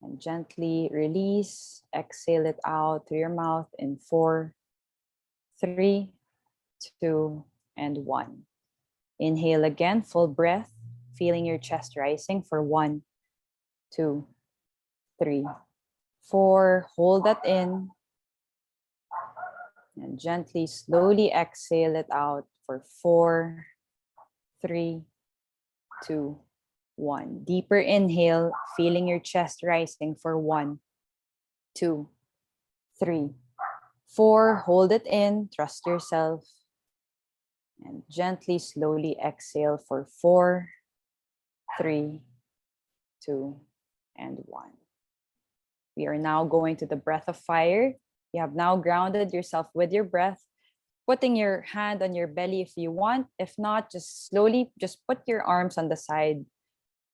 And gently release. Exhale it out through your mouth in 4, 3, 2, and 1. Inhale again, full breath, feeling your chest rising for 1, 2, 3, 4. Hold that in. And gently, slowly exhale it out for 4, 3, 2, 1. Deeper inhale, feeling your chest rising for 1, 2, 3, 4. Hold it in, trust yourself. And gently, slowly exhale for 4, 3, 2, and 1. We are now going to the breath of fire. You have now grounded yourself with your breath, putting your hand on your belly if you want. If not, just slowly, just put your arms on the side.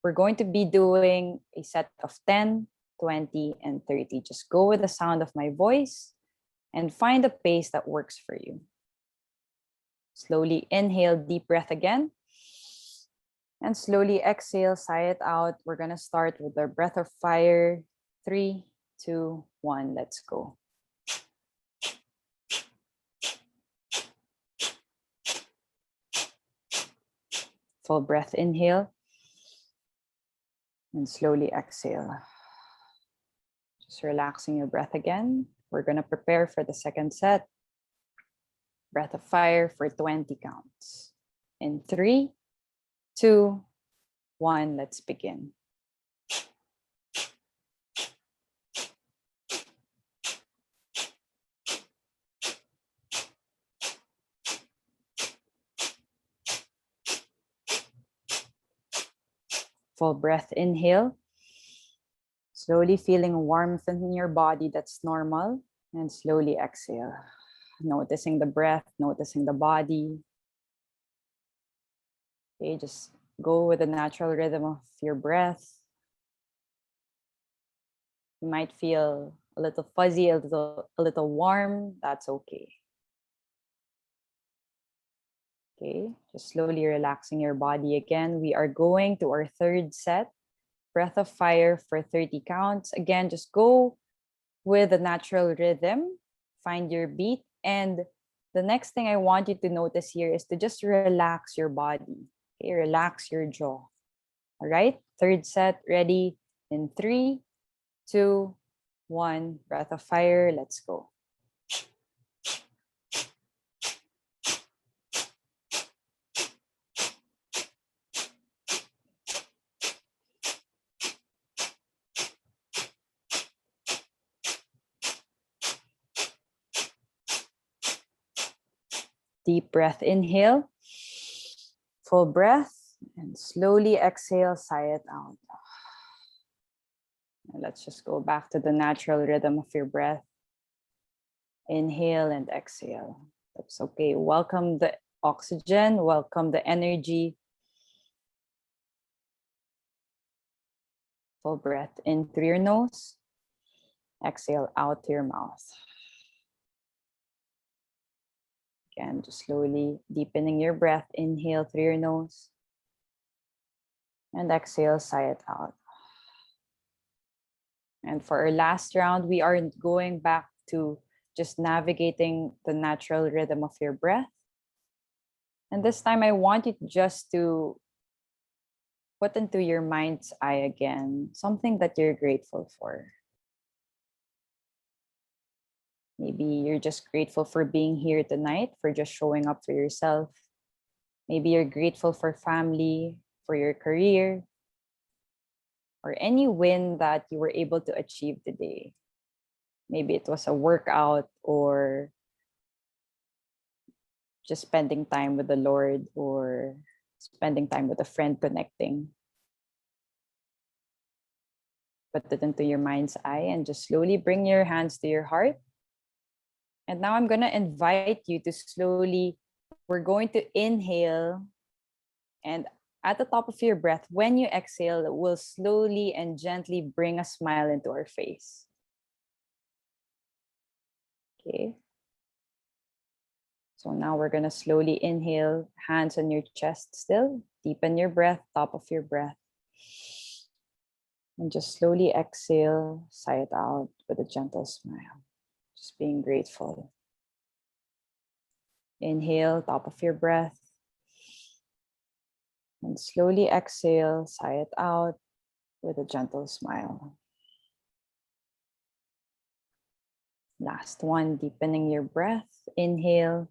We're going to be doing a set of 10, 20, and 30. Just go with the sound of my voice and find a pace that works for you. Slowly inhale, deep breath again. And slowly exhale, sigh it out. We're going to start with our breath of fire. 3, 2, 1, let's go. Full breath inhale. And slowly exhale. Just relaxing your breath again. We're going to prepare for the second set. Breath of fire for 20 counts. In 3, 2, 1, let's begin. Full breath inhale. Slowly feeling warmth in your body that's normal. And slowly exhale. Noticing the breath, noticing the body. Okay, just go with the natural rhythm of your breath. You might feel a little fuzzy, a little warm. That's okay. Okay, just slowly relaxing your body again. We are going to our third set. Breath of fire for 30 counts. Again, just go with the natural rhythm. Find your beat. And the next thing I want you to notice here is to just relax your body. Okay, relax your jaw. All right, third set, ready? In 3, 2, 1, breath of fire, let's go. Deep breath, inhale, full breath, and slowly exhale, sigh it out. And let's just go back to the natural rhythm of your breath. Inhale and exhale. That's okay. Welcome the oxygen, welcome the energy. Full breath in through your nose, exhale out through your mouth. Again, just slowly deepening your breath. Inhale through your nose. And exhale, sigh it out. And for our last round, we are going back to just navigating the natural rhythm of your breath. And this time, I want you just to put into your mind's eye again something that you're grateful for. Maybe you're just grateful for being here tonight, for just showing up for yourself. Maybe you're grateful for family, for your career, or any win that you were able to achieve today. Maybe it was a workout or just spending time with the Lord or spending time with a friend connecting. Put it into your mind's eye and just slowly bring your hands to your heart. And now I'm going to invite you to slowly, we're going to inhale, and at the top of your breath, when you exhale, we'll slowly and gently bring a smile into our face. Okay. So now we're going to slowly inhale, hands on your chest still. Deepen your breath, top of your breath. And just slowly exhale, sigh it out with a gentle smile. Just being grateful. Inhale, top of your breath. And slowly exhale, sigh it out with a gentle smile. Last one, deepening your breath. Inhale.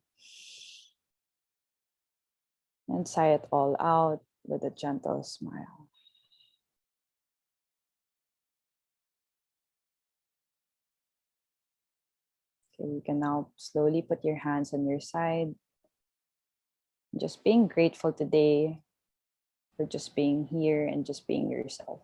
And sigh it all out with a gentle smile. Okay, you can now slowly put your hands on your side. Just being grateful today for just being here and just being yourself.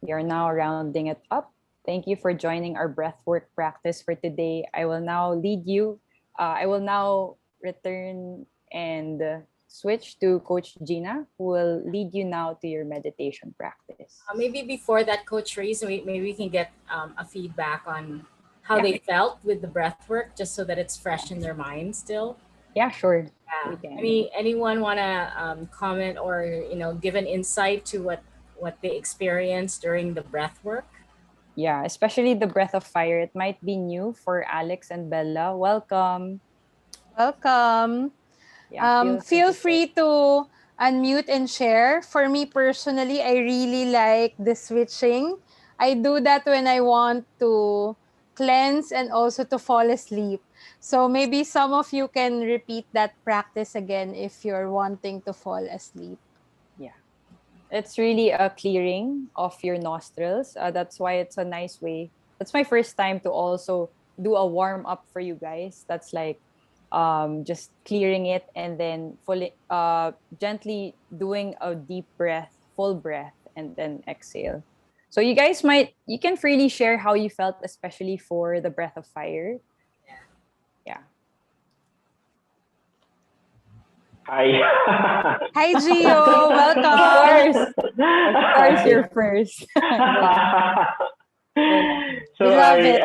We are now rounding it up. Thank you for joining our breathwork practice for today. I will now lead you. I will now return and switch to Coach Gina, who will lead you now to your meditation practice. Maybe before that, Coach Raissa, maybe we can get a feedback on how Yeah. they felt with the breath work, just so that it's fresh in their mind still. Yeah, sure. Yeah. We can. Anyone want to comment or give an insight to what they experienced during the breath work? Yeah, especially the breath of fire. It might be new for Alex and Bella. Welcome. Welcome. Yeah, feel free Feel to share. free to unmute and share. For me personally, I really like the switching. I do that when I want to cleanse and also to fall asleep. So maybe some of you can repeat that practice again if you're wanting to fall asleep. Yeah. It's really a clearing of your nostrils. That's why it's a nice way. That's my first time to also do a warm up for you guys. That's like just clearing it and then fully gently doing a deep breath, full breath, and then exhale. So you can freely share how you felt, especially for the breath of fire. Yeah. Hi. Hi, Gio. Of Welcome. course. Of course, you're first. So We love it.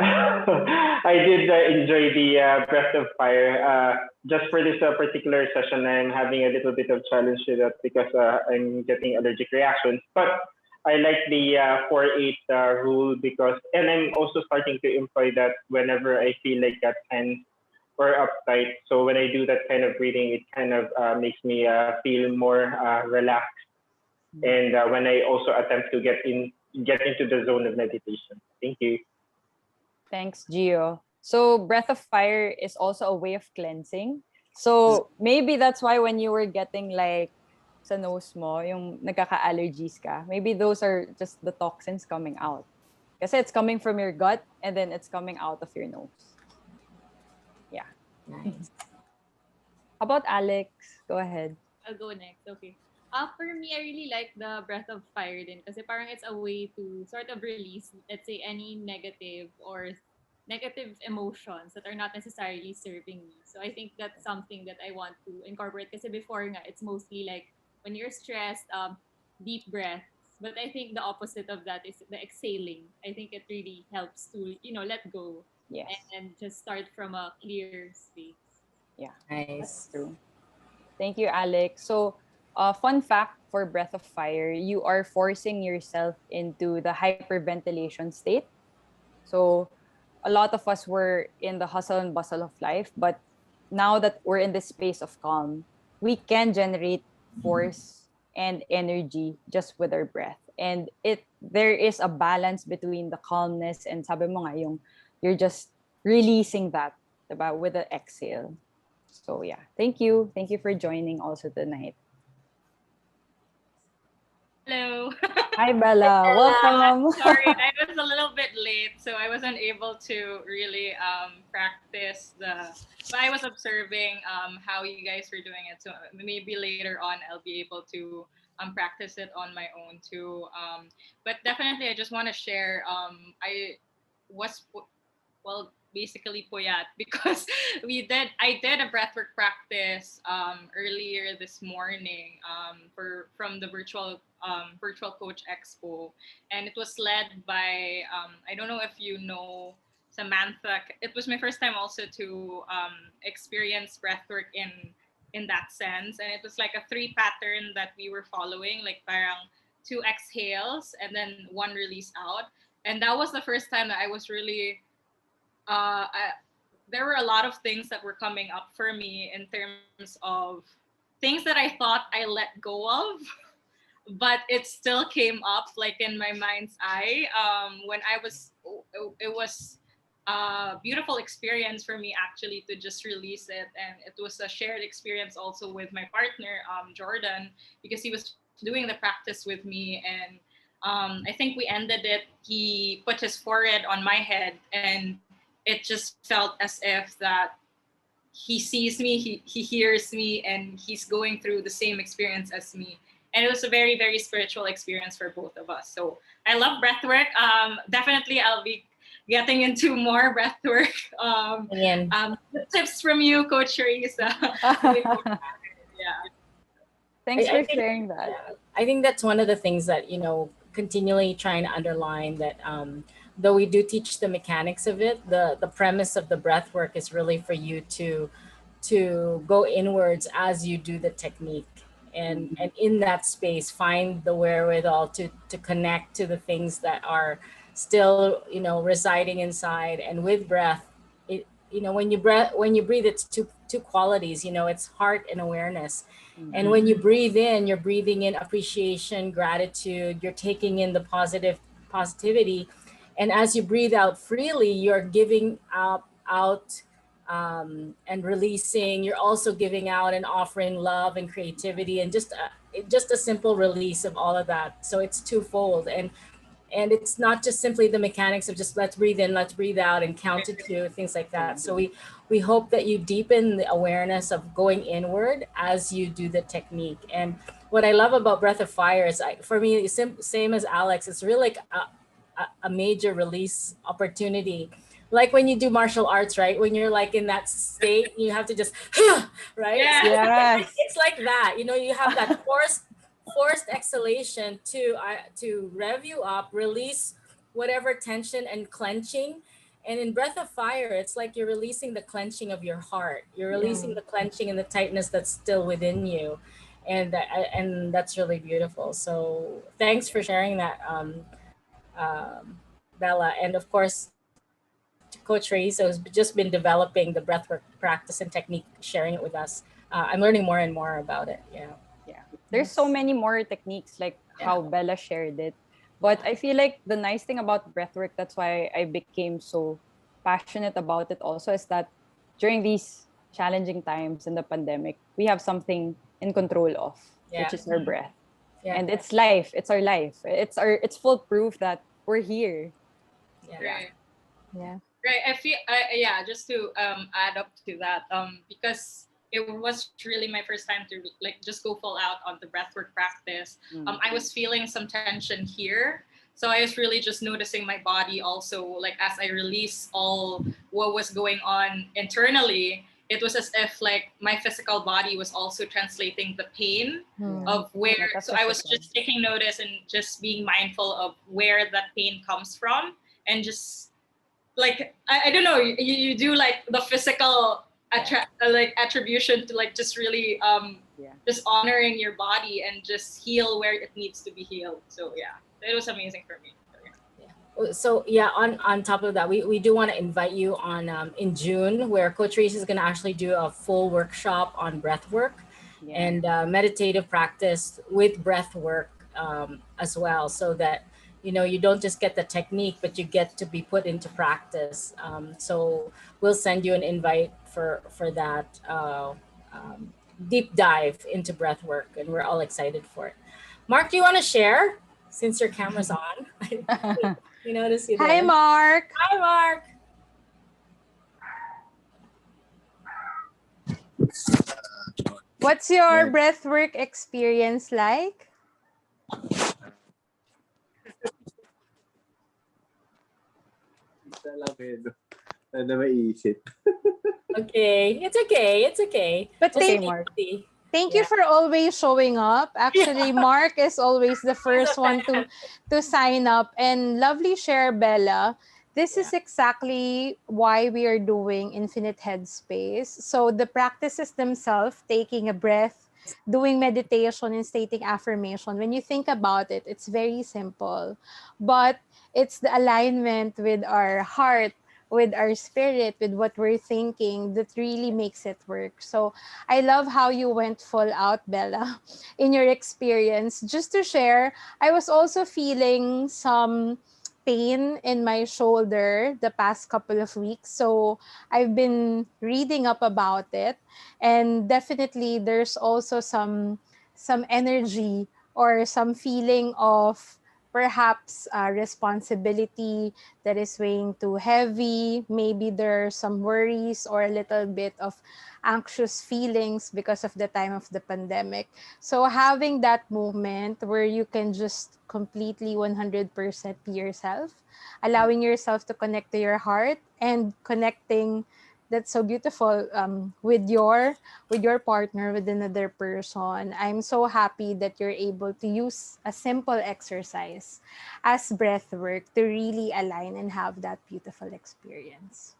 I did enjoy the breath of fire. Just for this particular session, I'm having a little bit of challenge with that because I'm getting allergic reactions. But I like the 4-8 rule because, and I'm also starting to employ that whenever I feel like that tense or uptight. So when I do that kind of breathing, it kind of makes me feel more relaxed. And when I also attempt to get into the zone of meditation. Thank you. Thanks, Gio. So breath of fire is also a way of cleansing. So maybe that's why when you were getting like sa nose mo, yung nagkaka-allergies ka, maybe those are just the toxins coming out. Kasi it's coming from your gut and then it's coming out of your nose. Yeah. Nice. How about Alex? Go ahead. I'll go next. Okay. For me, I really like the breath of fire din kasi parang it's a way to sort of release, let's say, any negative emotions that are not necessarily serving me. So I think that's something that I want to incorporate kasi before nga, it's mostly like when you're stressed, deep breaths. But I think the opposite of that is the exhaling. I think it really helps to, let go Yes. and just start from a clear space. Yeah. Nice. That's true. Thank you, Alex. So, fun fact for breath of fire, you are forcing yourself into the hyperventilation state. So, a lot of us were in the hustle and bustle of life, but now that we're in this space of calm, we can generate force and energy just with our breath. And there is a balance between the calmness and sabi mo nga, you're just releasing that diba, with the exhale. So yeah, thank you. Thank you for joining also tonight. Hello. Hi, Bella. Welcome. Sorry, I was a little bit late, so I wasn't able to really practice but I was observing how you guys were doing it. So maybe later on I'll be able to practice it on my own too. But definitely, I just want to share. I was basically puyat because I did a breathwork practice earlier this morning from the virtual coach expo, and it was led by I don't know if you know Samantha. It was my first time also to experience breathwork in in that sense. And it was like a 3 pattern that we were following, like parang 2 exhales and then 1 release out. And that was the first time that I was really, there were a lot of things that were coming up for me in terms of things that I thought I let go of, but it still came up like in my mind's eye. When I was, it was a beautiful experience for me actually to just release it. And it was a shared experience also with my partner, Jordan, because he was doing the practice with me. And I think we ended it, he put his forehead on my head, and it just felt as if that he sees me, he hears me, and he's going through the same experience as me. And it was a very, very spiritual experience for both of us. So I love breathwork. Definitely I'll be getting into more breathwork. Tips from you, Coach Raissa. Yeah. Thanks I for sharing that. I think that's one of the things that, continually trying to underline that though we do teach the mechanics of it, the premise of the breath work is really for you to go inwards as you do the technique. And in that space, find the wherewithal to connect to the things that are still, residing inside. And with breath, when you breathe, it's two qualities, it's heart and awareness. And when you breathe in, you're breathing in appreciation, gratitude, you're taking in the positivity. And as you breathe out freely, you're giving out and releasing. You're also giving out and offering love and creativity, and just a simple release of all of that. So it's twofold. And it's not just simply the mechanics of just let's breathe in, let's breathe out, and count to 2, things like that. So we hope that you deepen the awareness of going inward as you do the technique. And what I love about Breath of Fire is, for me, same as Alex, it's really like a major release opportunity. Like when you do martial arts, right? When you're like in that state, you have to just, right? Yeah. Yes. It's like that, you have that forced exhalation to rev you up, release whatever tension and clenching. And in Breath of Fire, it's like you're releasing the clenching of your heart. You're releasing the clenching and the tightness that's still within you. And that's really beautiful. So thanks for sharing that, Bella. And of course, Coach Raissa has just been developing the breathwork practice and technique, sharing it with us. I'm learning more and more about it. Yeah. There's so many more techniques, like how Bella shared it. But I feel like the nice thing about breathwork, that's why I became so passionate about it also, is that during these challenging times in the pandemic, we have something in control of, which is our breath. Yeah. And it's life. It's our life. It's full proof that we're here. Right. Yeah. Right. I feel, just to add up to that, because it was really my first time to like just go full out on the breathwork practice. I was feeling some tension here. So I was really just noticing my body also, like as I release all what was going on internally, it was as if like my physical body was also translating the pain of where, so I was just taking notice and just being mindful of where that pain comes from. And just like, I don't know, you do like the physical like attribution to like just really just honoring your body and just heal where it needs to be healed. So it was amazing for me. So on top of that, we do want to invite you on in June, where Coach Raissa is going to actually do a full workshop on breath work and meditative practice with breath work as well, so that you don't just get the technique, but you get to be put into practice. So we'll send you an invite for that deep dive into breath work, and we're all excited for it. Mark, do you want to share, since your camera's on? We notice you there. Hi, Mark. Hi, Mark. What's your breathwork experience like? Okay, it's okay. But Okay, thank Mark. Thank you for always showing up. Actually, Mark is always the first one to sign up. And lovely share, Bella. this is exactly why we are doing Infinite Headspace. So the practices themselves, taking a breath, doing meditation and stating affirmation, when you think about it, it's very simple. But it's the alignment with our heart, with our spirit, with what we're thinking that really makes it work. So I love how you went full out, Bella, in your experience. Just to share, I was also feeling some pain in my shoulder the past couple of weeks. So I've been reading up about it, and definitely there's also some energy or some feeling of perhaps responsibility that is weighing too heavy. Maybe there's some worries or a little bit of anxious feelings because of the time of the pandemic. So having that moment where you can just completely 100% be yourself, allowing yourself to connect to your heart and connecting, that's so beautiful, with your partner, with another person. I'm so happy that you're able to use a simple exercise as breath work to really align and have that beautiful experience.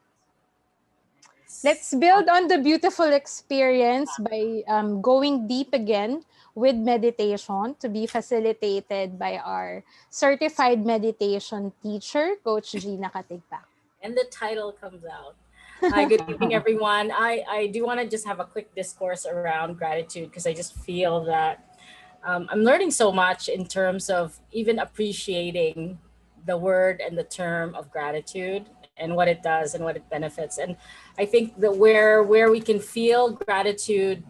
Let's build on the beautiful experience by going deep again with meditation, to be facilitated by our certified meditation teacher, Coach Gina Katigbak. And the title comes out. Hi, good evening, everyone. I do want to just have a quick discourse around gratitude, because I just feel that I'm learning so much in terms of even appreciating the word and the term of gratitude and what it does and what it benefits. And I think that where we can feel gratitude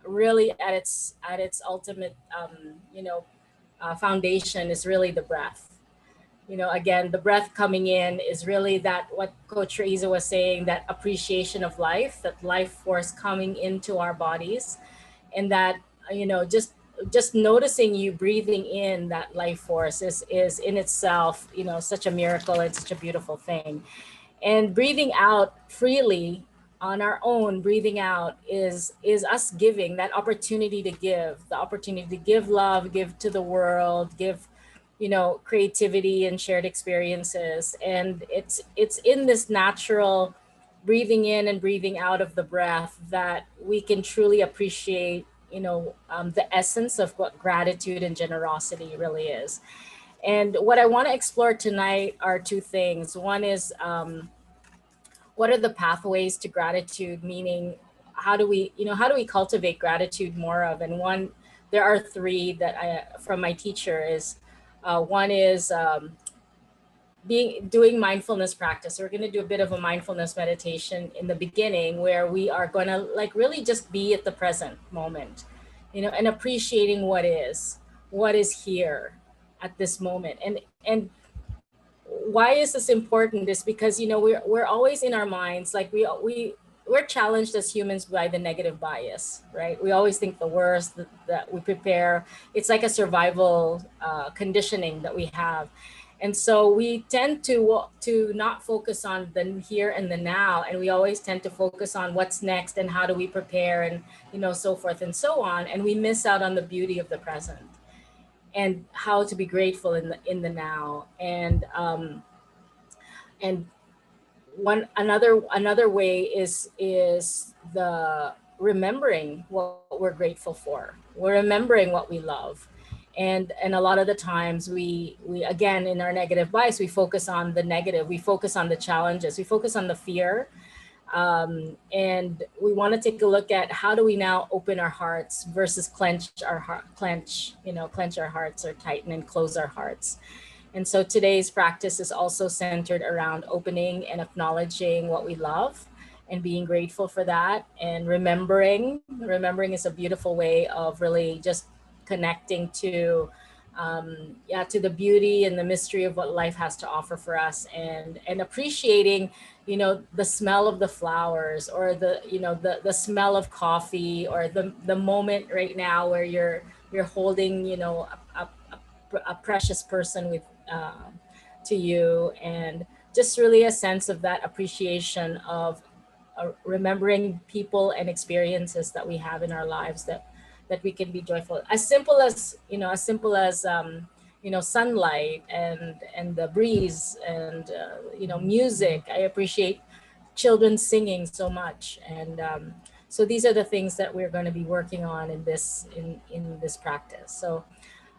really at its ultimate foundation is really the breath. Again, the breath coming in is really that, what Coach Raissa was saying, that appreciation of life, that life force coming into our bodies, and that, just noticing you breathing in that life force is in itself, such a miracle and such a beautiful thing. And breathing out freely on our own, breathing out is us giving that opportunity to give, the opportunity to give love, give to the world, give creativity and shared experiences. And it's in this natural breathing in and breathing out of the breath that we can truly appreciate the essence of what gratitude and generosity really is. And what I want to explore tonight are two things. One is what are the pathways to gratitude, meaning how do we cultivate gratitude more of? And one, there are three that I from my teacher is one is doing mindfulness practice. We're going to do a bit of a mindfulness meditation in the beginning, where we are going to really just be at the present moment, and appreciating what is here at this moment. And why is this important is because we're always in our minds, like we're challenged as humans by the negative bias, right? We always think the worst, that we prepare. It's like a survival conditioning that we have. And so we tend to not focus on the here and the now, and we always tend to focus on what's next and how do we prepare, and so forth and so on, and we miss out on the beauty of the present and how to be grateful in the now. And another way is the remembering what we're grateful for. We're remembering what we love. And a lot of the times we again, in our negative bias, we focus on the negative, we focus on the challenges, we focus on the fear. And we want to take a look at how do we now open our hearts versus clench our hearts, or tighten and close our hearts. And so today's practice is also centered around opening and acknowledging what we love and being grateful for that. And remembering is a beautiful way of really just connecting to the beauty and the mystery of what life has to offer for us, and appreciating the smell of the flowers, or the smell of coffee, or the moment right now where you're holding a precious person with to you, and just really a sense of that appreciation of remembering people and experiences that we have in our lives that we can be joyful. As simple as sunlight and the breeze and music. I appreciate children singing so much, and so these are the things that we're going to be working on in this practice. So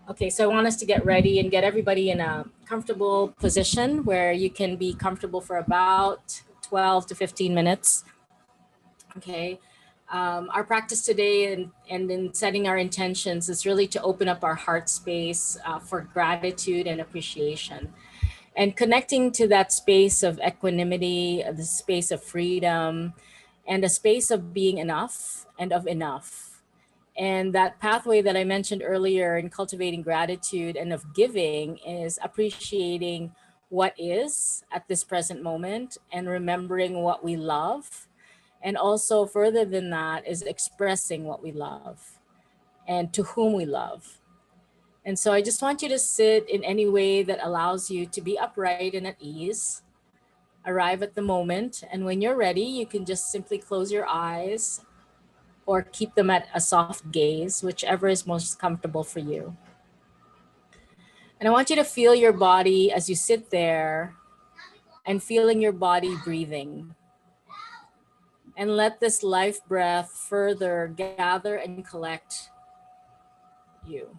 okay, so I want us to get ready and get everybody in a comfortable position where you can be comfortable for about 12 to 15 minutes. Okay. Our practice today and in setting our intentions is really to open up our heart space for gratitude and appreciation, and connecting to that space of equanimity, the space of freedom, and a space of being enough and of enough. And that pathway that I mentioned earlier in cultivating gratitude and of giving is appreciating what is at this present moment and remembering what we love. And also further than that is expressing what we love and to whom we love. And so I just want you to sit in any way that allows you to be upright and at ease. Arrive at the moment. And when you're ready, you can just simply close your eyes or keep them at a soft gaze, whichever is most comfortable for you. And I want you to feel your body as you sit there and feeling your body breathing. And let this life breath further gather and collect you.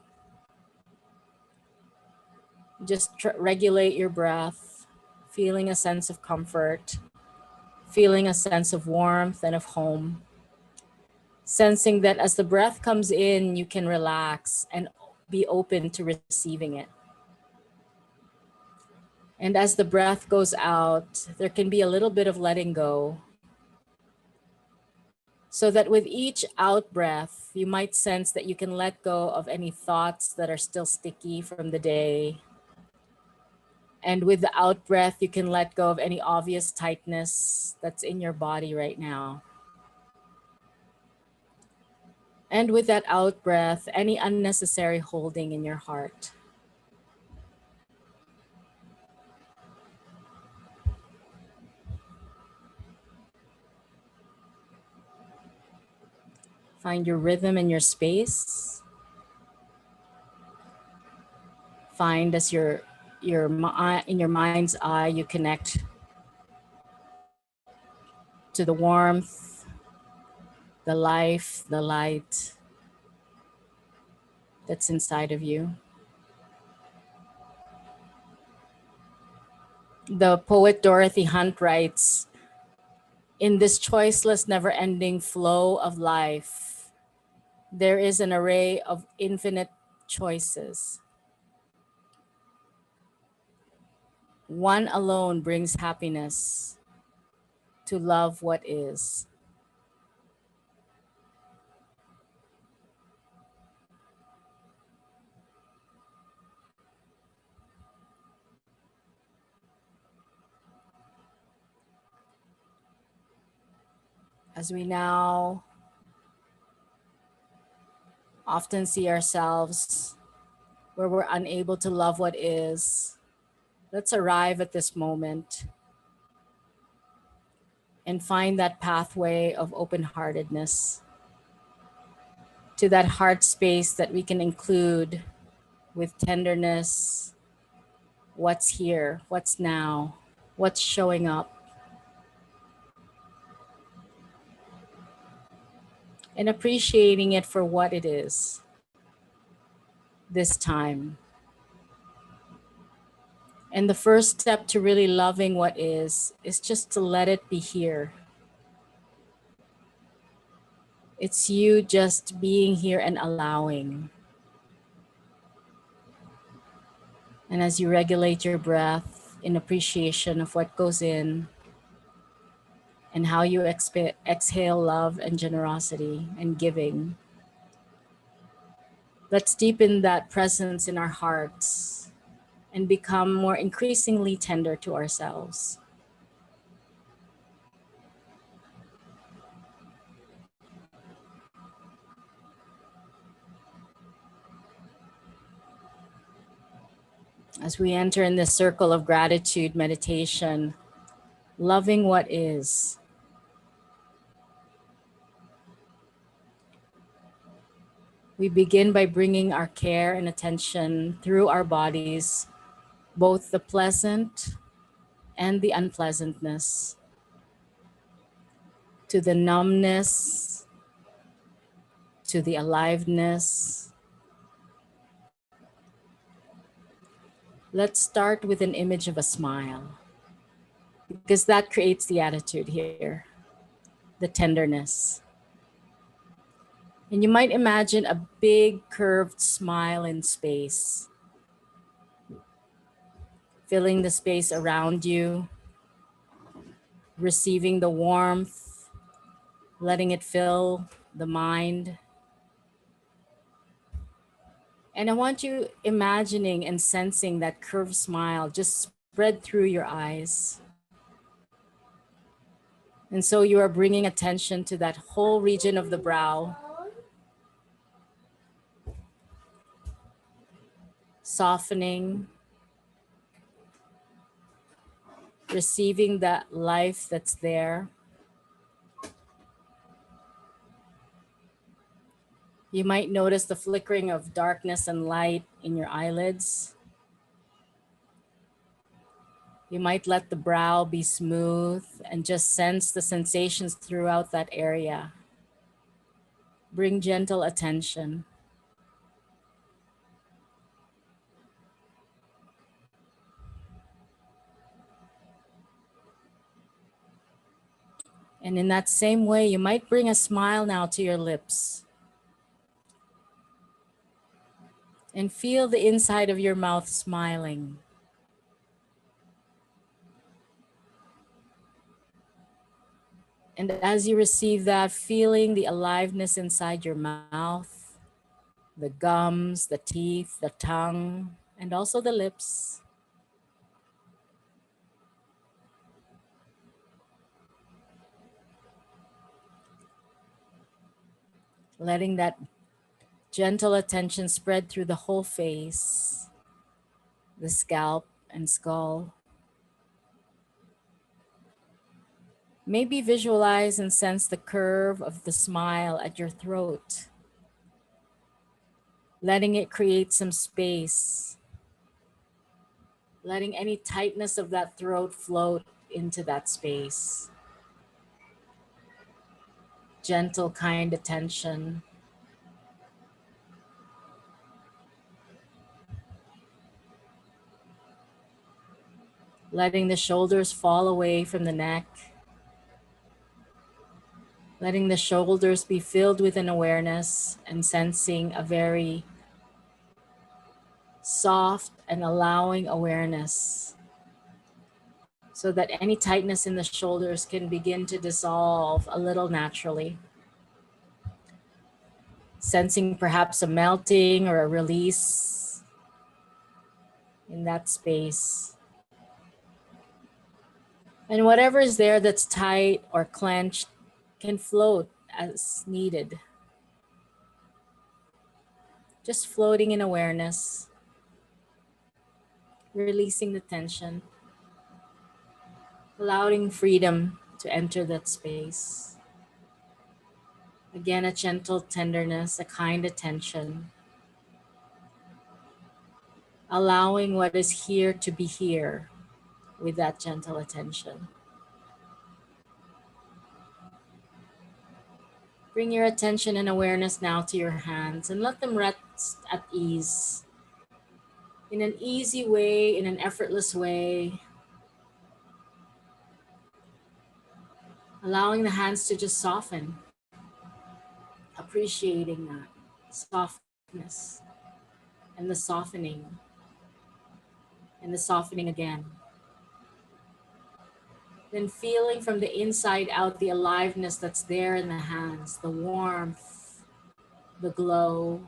Just regulate your breath, feeling a sense of comfort, feeling a sense of warmth and of home. Sensing that as the breath comes in, you can relax and be open to receiving it. And as the breath goes out, there can be a little bit of letting go. So that with each out breath, you might sense that you can let go of any thoughts that are still sticky from the day. And with the out breath, you can let go of any obvious tightness that's in your body right now. And with that out breath, any unnecessary holding in your heart. Find your rhythm and your space. Find as in your mind's eye, you connect to the warmth, the life, the light that's inside of you. The poet Dorothy Hunt writes, "In this choiceless, never-ending flow of life, there is an array of infinite choices. One alone brings happiness, to love what is." As we now often see ourselves where we're unable to love what is, let's arrive at this moment and find that pathway of open-heartedness to that heart space that we can include with tenderness, what's here, what's now, what's showing up. And appreciating it for what it is this time. And the first step to really loving what is just to let it be here. It's you just being here and allowing. And as you regulate your breath in appreciation of what goes in and how you exhale love and generosity and giving, let's deepen that presence in our hearts and become more increasingly tender to ourselves. As we enter in this circle of gratitude meditation, loving what is. We begin by bringing our care and attention through our bodies, both the pleasant and the unpleasantness, to the numbness, to the aliveness. Let's start with an image of a smile, because that creates the attitude here, the tenderness. And you might imagine a big curved smile in space, filling the space around you, receiving the warmth, letting it fill the mind. And I want you imagining and sensing that curved smile just spread through your eyes. And so you are bringing attention to that whole region of the brow, softening, receiving that life that's there. You might notice the flickering of darkness and light in your eyelids. You might let the brow be smooth and just sense the sensations throughout that area. Bring gentle attention. And in that same way, you might bring a smile now to your lips. And feel the inside of your mouth smiling. And as you receive that, feeling the aliveness inside your mouth, the gums, the teeth, the tongue, and also the lips. Letting that gentle attention spread through the whole face, the scalp and skull. Maybe visualize and sense the curve of the smile at your throat, letting it create some space, letting any tightness of that throat float into that space. Gentle, kind attention. Letting the shoulders fall away from the neck. Letting the shoulders be filled with an awareness and sensing a very soft and allowing awareness, so that any tightness in the shoulders can begin to dissolve a little naturally. Sensing perhaps a melting or a release in that space. And whatever is there that's tight or clenched can float as needed. Just floating in awareness, releasing the tension, allowing freedom to enter that space. Again, a gentle tenderness, a kind attention, allowing what is here to be here with that gentle attention. Bring your attention and awareness now to your hands and let them rest at ease. In an easy way, in an effortless way. Allowing the hands to just soften. Appreciating that softness and the softening and the softening again. Then feeling from the inside out the aliveness that's there in the hands, the warmth, the glow,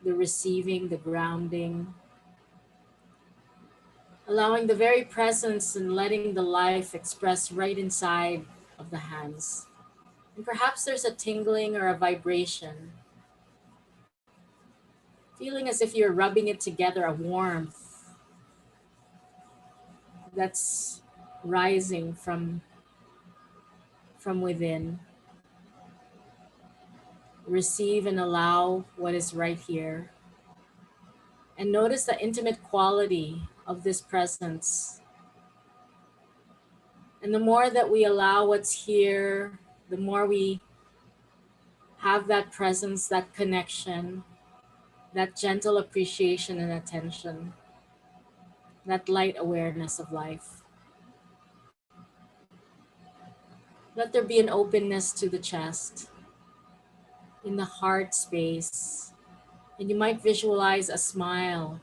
the receiving, the grounding. Allowing the very presence and letting the life express right inside of the hands. And perhaps there's a tingling or a vibration. Feeling as if you're rubbing it together, a warmth that's rising from within. Receive and allow what is right here. And notice the intimate quality of this presence. And the more that we allow what's here, the more we have that presence, that connection, that gentle appreciation and attention, that light awareness of life. Let there be an openness to the chest, in the heart space. And you might visualize a smile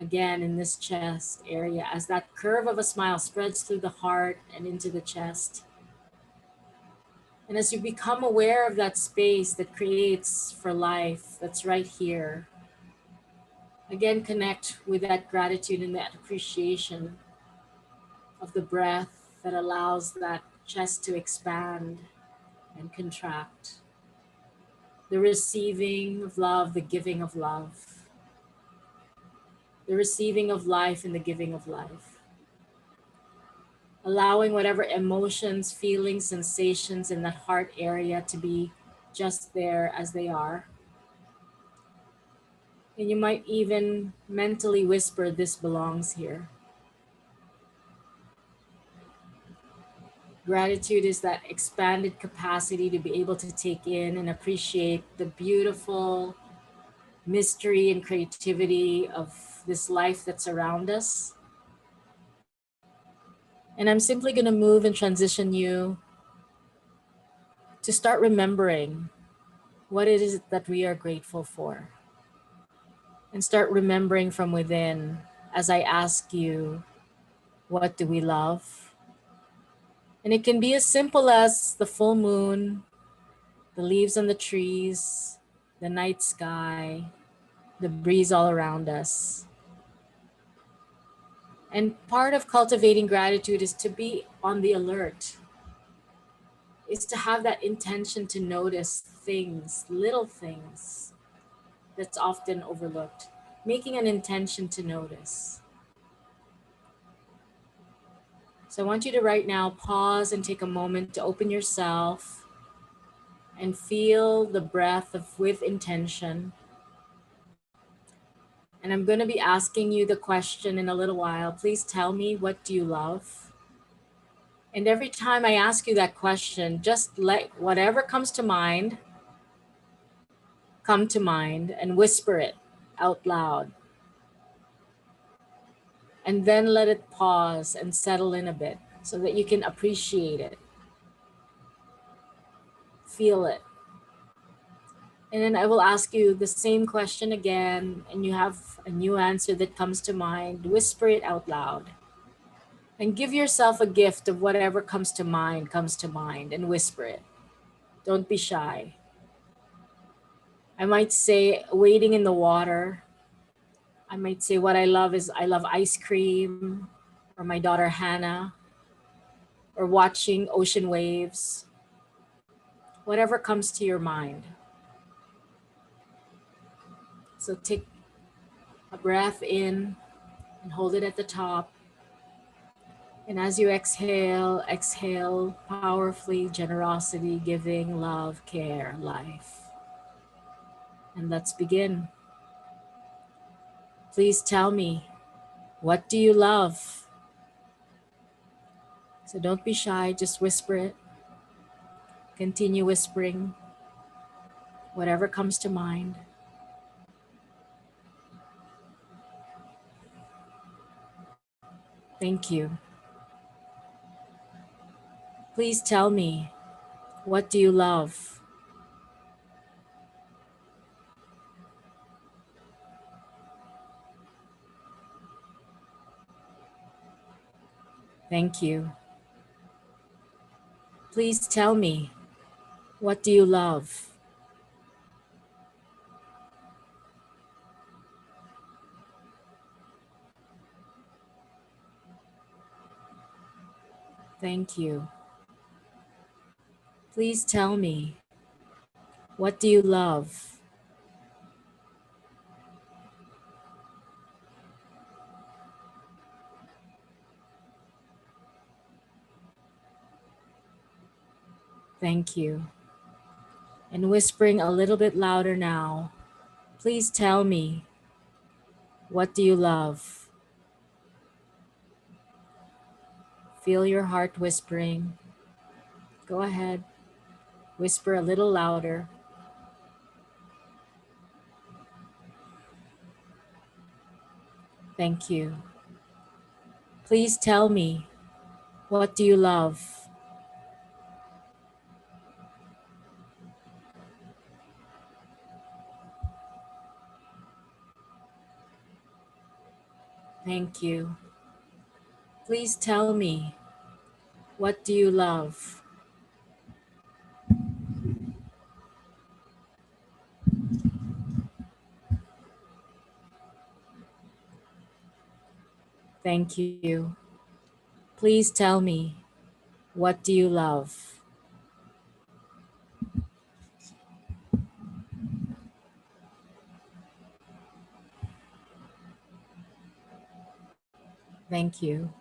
again in this chest area as that curve of a smile spreads through the heart and into the chest. And as you become aware of that space that creates for life that's right here, again, connect with that gratitude and that appreciation of the breath that allows that chest to expand and contract. The receiving of love, the giving of love. The receiving of life and the giving of life. Allowing whatever emotions, feelings, sensations in that heart area to be just there as they are. And you might even mentally whisper, "This belongs here." Gratitude is that expanded capacity to be able to take in and appreciate the beautiful mystery and creativity of this life that's around us. And I'm simply going to move and transition you to start remembering what it is that we are grateful for. And start remembering from within as I ask you, what do we love? And it can be as simple as the full moon, the leaves on the trees, the night sky, the breeze all around us. And part of cultivating gratitude is to be on the alert, is to have that intention to notice things, little things that's often overlooked, making an intention to notice. So I want you to right now pause and take a moment to open yourself and feel the breath with intention. And I'm going to be asking you the question in a little while. Please tell me, what do you love? And every time I ask you that question, just let whatever comes to mind come to mind and whisper it out loud. And then let it pause and settle in a bit so that you can appreciate it. Feel it. And then I will ask you the same question again, and you have a new answer that comes to mind. Whisper it out loud. And give yourself a gift of whatever comes to mind, and whisper it. Don't be shy. I might say wading in the water. I might say what I love is I love ice cream, or my daughter Hannah, or watching ocean waves. Whatever comes to your mind. So take a breath in and hold it at the top. And as you exhale, exhale powerfully, generosity, giving, love, care, life. And let's begin. Please tell me, what do you love? So don't be shy, just whisper it. Continue whispering whatever comes to mind. Thank you. Please tell me, what do you love? Thank you. Please tell me, what do you love? Thank you. Please tell me, what do you love? Thank you. And whispering a little bit louder now, please tell me, what do you love? Feel your heart whispering. Go ahead, whisper a little louder. Thank you. Please tell me, what do you love? Thank you. Please tell me, what do you love? Thank you. Please tell me, what do you love? Thank you.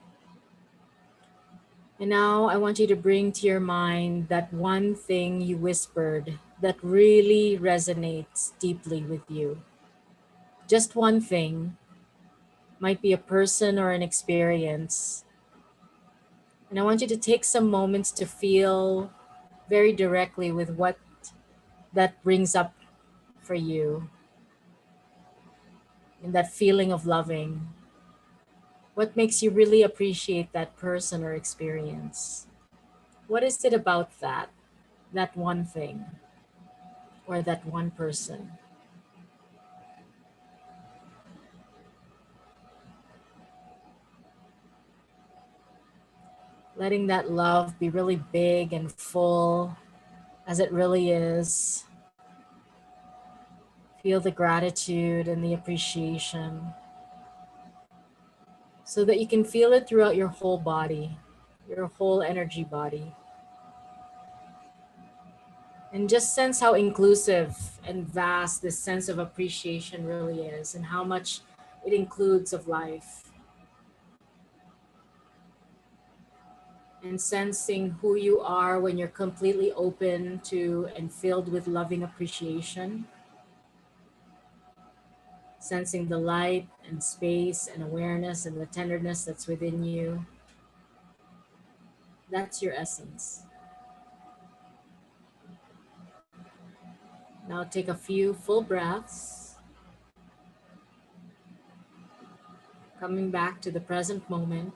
And now I want you to bring to your mind that one thing you whispered that really resonates deeply with you. Just one thing, might be a person or an experience. And I want you to take some moments to feel very directly with what that brings up for you, and that feeling of loving. What makes you really appreciate that person or experience? What is it about that one thing, or that one person? Letting that love be really big and full as it really is. Feel the gratitude and the appreciation so that you can feel it throughout your whole body, your whole energy body. And just sense how inclusive and vast this sense of appreciation really is, and how much it includes of life. And sensing who you are when you're completely open to and filled with loving appreciation. Sensing the light and space and awareness and the tenderness that's within you. That's your essence. Now take a few full breaths, coming back to the present moment.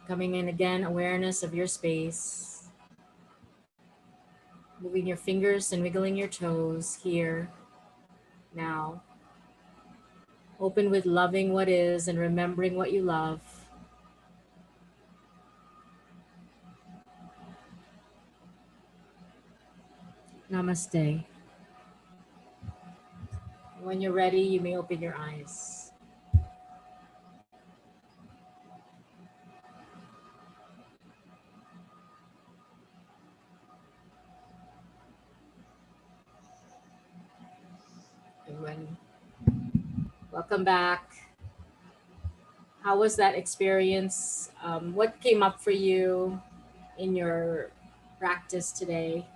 Coming in again, awareness of your space. Moving your fingers and wiggling your toes here, now. Open with loving what is and remembering what you love. Namaste. When you're ready, you may open your eyes. Welcome back. How was that experience? What came up for you in your practice today?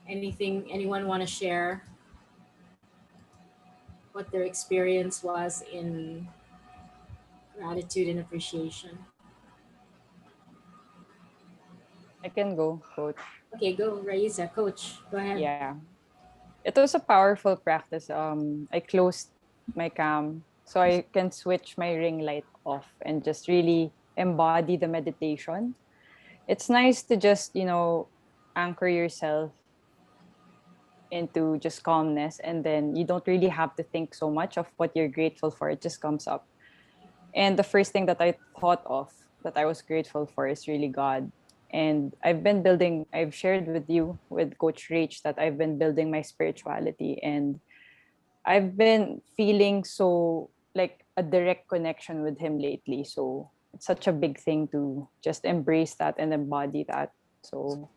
Anything anyone want to share? What their experience was in gratitude and appreciation? I can go, coach. Okay, go, Raissa, coach. Go ahead. Yeah. It was a powerful practice. I closed my cam so I can switch my ring light off and just really embody the meditation. It's nice to just, anchor yourself into just calmness, and then you don't really have to think so much of what you're grateful for. It just comes up. And the first thing that I thought of that I was grateful for is really God. And I've shared with you, with Coach Rache, that I've been building my spirituality, and I've been feeling so like a direct connection with him lately. So it's such a big thing to just embrace that and embody that. So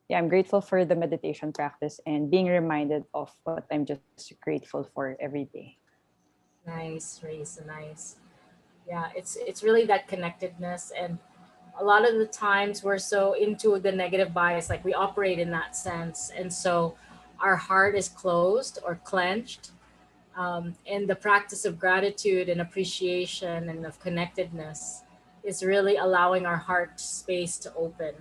yeah, I'm grateful for the meditation practice and being reminded of what I'm just grateful for every day. Nice, Raissa, nice. Yeah, it's really that connectedness, and a lot of the times we're so into the negative bias, like we operate in that sense. And so our heart is closed or clenched. And the practice of gratitude and appreciation and of connectedness is really allowing our heart space to open,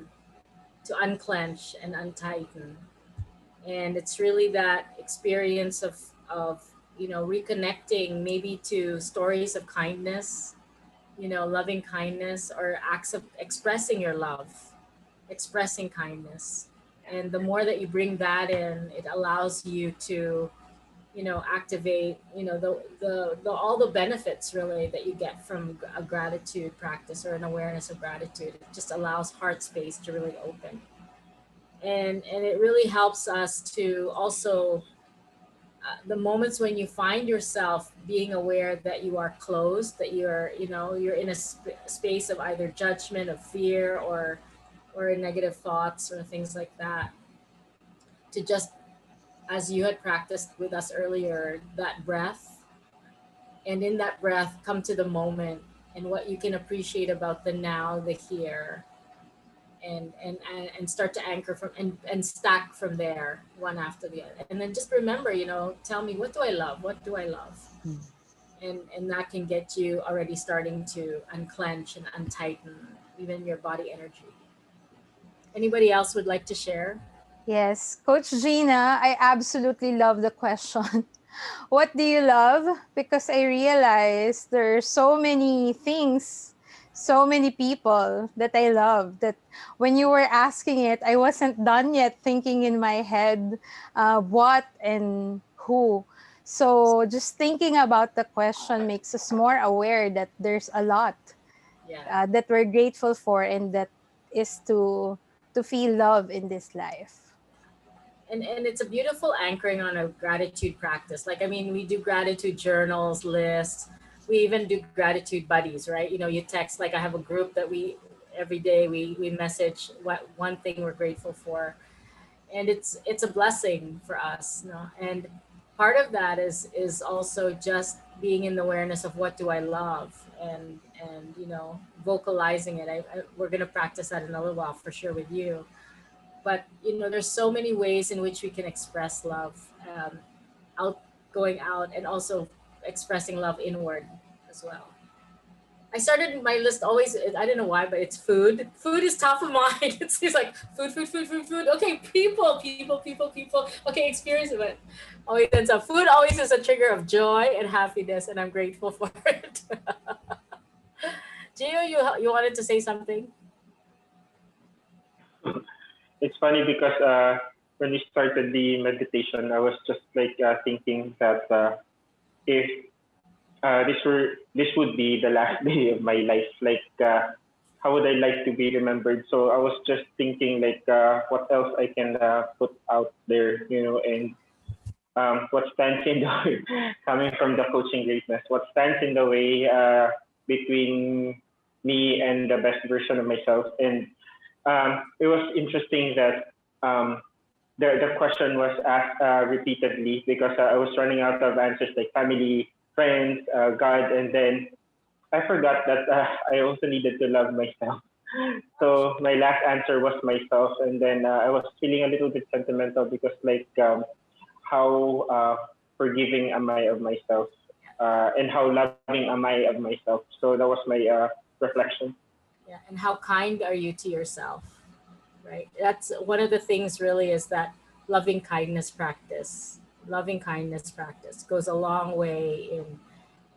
to unclench and untighten. And it's really that experience of reconnecting maybe to stories of kindness, loving kindness, or acts of expressing your love, expressing kindness. And the more that you bring that in, it allows you to activate the all the benefits really that you get from a gratitude practice or an awareness of gratitude. It just allows heart space to really open, and it really helps us to also the moments when you find yourself being aware that you are closed, that you're in a space of either judgment, of fear, or negative thoughts or things like that, to just, as you had practiced with us earlier, that breath, and in that breath come to the moment and what you can appreciate about the now, the here, and start to anchor from and stack from there, one after the other. And then just remember, tell me, what do I love? What do I love? And that can get you already starting to unclench and untighten even your body energy. Anybody else would like to share? Yes, Coach Gina, I absolutely love the question. What do you love? Because I realize there are so many things, so many people that I love, that when you were asking it, I wasn't done yet thinking in my head what and who. So just thinking about the question makes us more aware that there's a lot that we're grateful for, and that is to feel love in this life. And it's a beautiful anchoring on a gratitude practice. Like, I mean, we do gratitude journals, lists. We even do gratitude buddies, right? You text, like I have a group that every day we message what one thing we're grateful for. And it's a blessing for us. And part of that is also just being in the awareness of what do I love, and vocalizing it. We're going to practice that in a little while for sure with you. But there's so many ways in which we can express love, going out, and also expressing love inward as well. I started my list always, I don't know why, but it's food. Food is top of mind. It's like food. Okay, people. Okay, experience it. But always ends up, food always is a trigger of joy and happiness, and I'm grateful for it. Gio, you wanted to say something? It's funny because when we started the meditation, I was just like thinking that if this would be the last day of my life, like how would I like to be remembered? So I was just thinking like what else I can put out there, and what stands in the way, coming from the coaching greatness, what stands in the way between me and the best version of myself. And it was interesting that the question was asked repeatedly because I was running out of answers like family, friends, God, and then I forgot that I also needed to love myself. So my last answer was myself, and then I was feeling a little bit sentimental because like how forgiving am I of myself, and how loving am I of myself. So that was my reflection. Yeah, and how kind are you to yourself, right? That's one of the things really, is that loving kindness practice goes a long way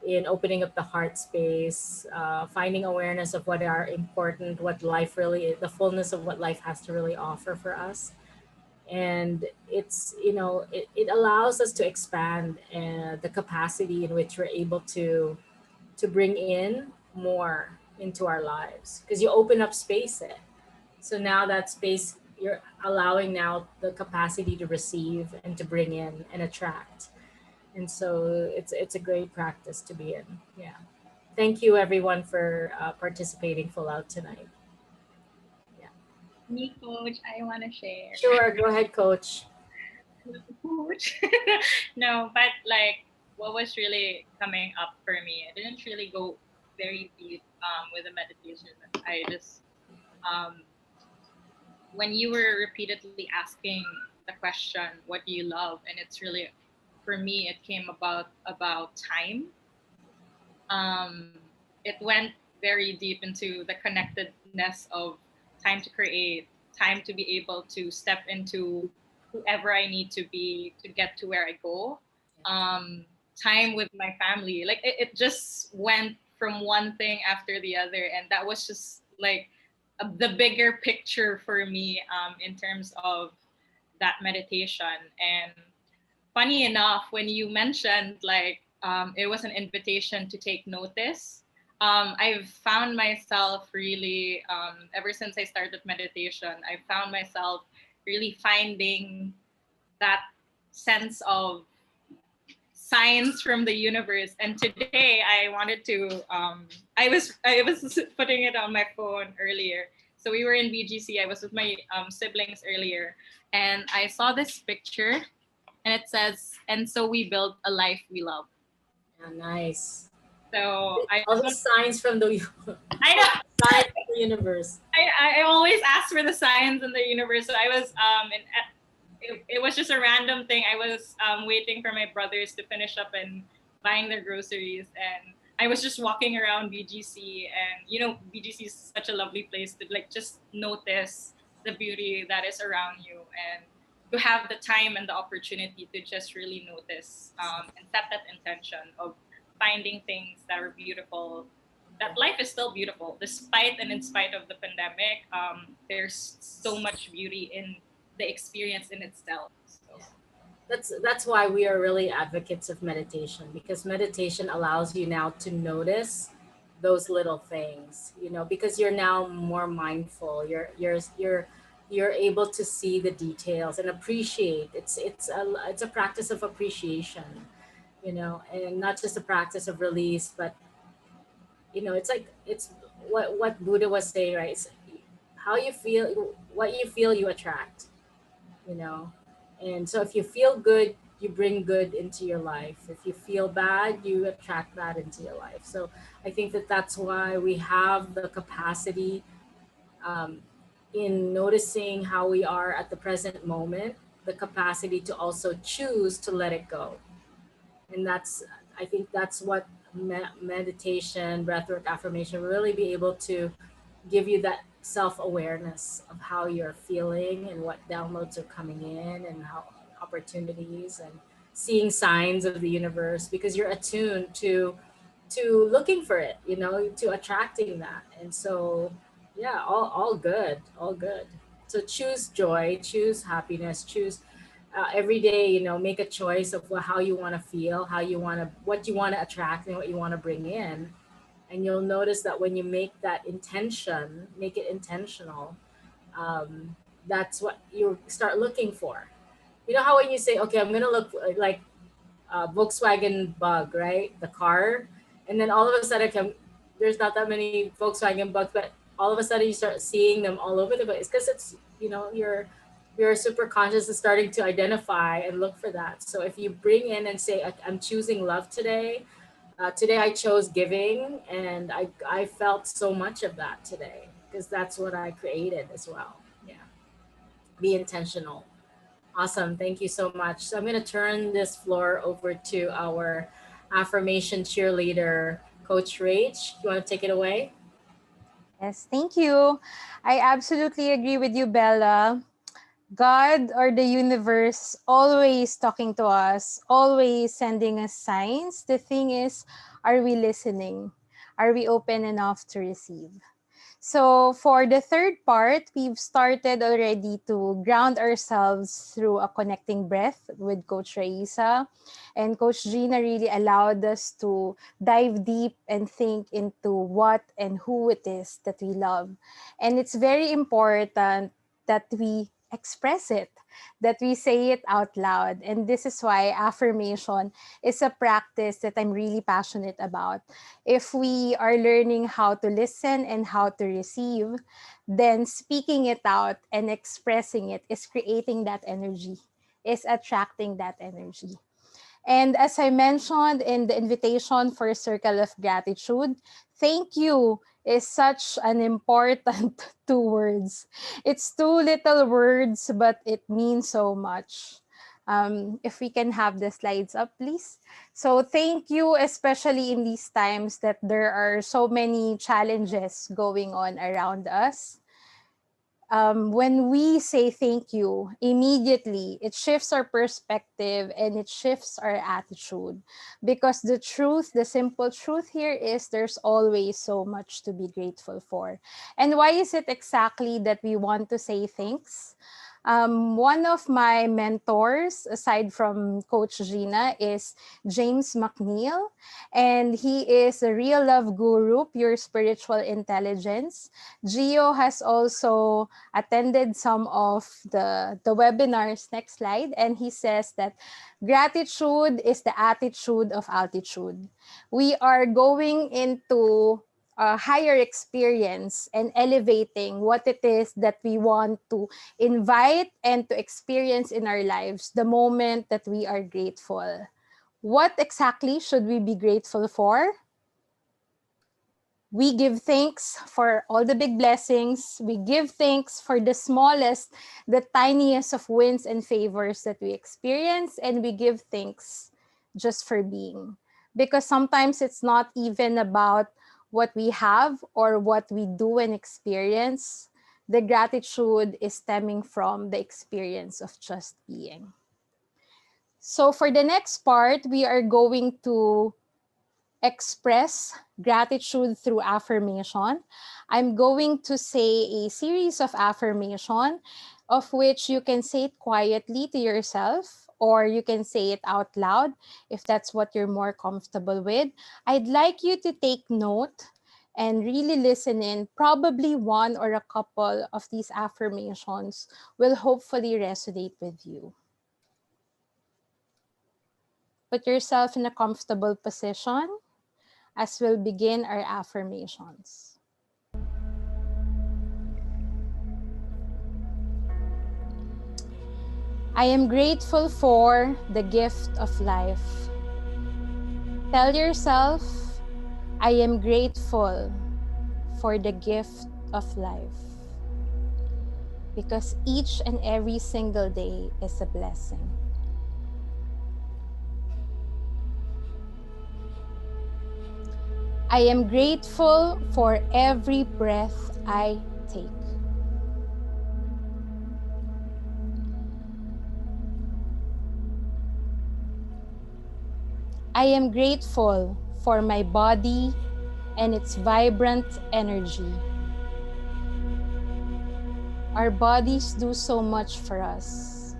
in opening up the heart space, finding awareness of what are important, what life really is, the fullness of what life has to really offer for us. And it's, it allows us to expand the capacity in which we're able to bring in more into our lives, because you open up space there. So now that space, you're allowing now the capacity to receive and to bring in and attract. And so it's a great practice to be in. Yeah. Thank you everyone for participating full out tonight. Yeah. Me, Coach, I want to share. Sure, go ahead, Coach. Coach. No, but like what was really coming up for me, I didn't really go very deep with the meditation. I just um, when you were repeatedly asking the question, what do you love? And it's really, for me, it came about time. It went very deep into the connectedness of time to create, time to be able to step into whoever I need to be to get to where I go. Time with my family. Like it just went from one thing after the other. And that was just like the bigger picture for me in terms of that meditation. And funny enough, when you mentioned like it was an invitation to take notice, I've found myself really, ever since I started meditation, I found myself really finding that sense of signs from the universe. And today I wanted to, I was putting it on my phone earlier. So we were in BGC. I was with my siblings earlier, and I saw this picture, and it says, "And so we build a life we love." Yeah, nice. So All the signs from the I know. signs from the universe. I always ask for the signs in the universe. So I was it was just a random thing. I was waiting for my brothers to finish up and buying their groceries, and I was just walking around BGC, and you know, BGC is such a lovely place to like just notice the beauty that is around you, and to have the time and the opportunity to just really notice and set that intention of finding things that are beautiful, that life is still beautiful despite and in spite of the pandemic. There's so much beauty in the experience in itself. So. That's why we are really advocates of meditation, because meditation allows you now to notice those little things, you know, because you're now more mindful. You're able to see the details and appreciate. It's a practice of appreciation, you know, and not just a practice of release, but you know, it's like it's what Buddha was saying, right? It's how you feel, what you feel, you attract, you know. And so if you feel good, you bring good into your life. If you feel bad, you attract bad into your life. So I think that that's why we have the capacity um, in noticing how we are at the present moment, the capacity to also choose to let it go. And that's, I think that's what meditation, breathwork, affirmation really be able to give you, that self-awareness of how you're feeling and what downloads are coming in and how opportunities and seeing signs of the universe, because you're attuned to looking for it, you know, to attracting that. And so yeah, all good, all good. So choose joy, choose happiness, choose every day, you know, make a choice of how you want to feel, how you want to, what you want to attract and what you want to bring in. And you'll notice that when you make that intention, make it intentional, that's what you start looking for. You know how when you say, okay, I'm going to look like Volkswagen Bug, right? The car. And then all of a sudden, there's not that many Volkswagen Bugs, but all of a sudden you start seeing them all over the place, because it's, you know, your super conscious is starting to identify and look for that. So if you bring in and say, I'm choosing love today, today I chose giving, and I felt so much of that today, because that's what I created as well. Yeah. Be intentional. Awesome. Thank you so much. So I'm going to turn this floor over to our affirmation cheerleader, Coach Rache. You want to take it away? Yes, thank you. I absolutely agree with you, Bella. God or the universe always talking to us, always sending us signs. The thing is, are we listening? Are we open enough to receive? So for the third part, we've started already to ground ourselves through a connecting breath with Coach Raissa. And Coach Gina really allowed us to dive deep and think into what and who it is that we love. And it's very important that we express it, that we say it out loud. And this is why affirmation is a practice that I'm really passionate about. If we are learning how to listen and how to receive, then speaking it out and expressing it is creating that energy, is attracting that energy. And as I mentioned in the invitation for a circle of gratitude, thank you is such an important two words. It's two little words, but it means so much. If we can have the slides up, please. So thank you, especially in these times that there are so many challenges going on around us. When we say thank you, immediately it shifts our perspective and it shifts our attitude. Because the truth, the simple truth here is there's always so much to be grateful for. And why is it exactly that we want to say thanks? One of my mentors, aside from Coach Gina, is James McNeil. And he is a real love guru, pure spiritual intelligence. Gio has also attended some of the webinars. Next slide. And he says that gratitude is the attitude of altitude. We are going into a higher experience and elevating what it is that we want to invite and to experience in our lives the moment that we are grateful. What exactly should we be grateful for? We give thanks for all the big blessings. We give thanks for the smallest, the tiniest of wins and favors that we experience. And we give thanks just for being. Because sometimes it's not even about what we have or what we do and experience. The gratitude is stemming from the experience of just being. So for the next part, we are going to express gratitude through affirmation. I'm going to say a series of affirmation of which you can say it quietly to yourself or you can say it out loud if that's what you're more comfortable with. I'd like you to take note and really listen in. Probably one or a couple of these affirmations will hopefully resonate with you. Put yourself in a comfortable position as we'll begin our affirmations. I am grateful for the gift of life. Tell yourself, I am grateful for the gift of life. Because each and every single day is a blessing. I am grateful for every breath I take. I am grateful for my body and its vibrant energy. Our bodies do so much for us.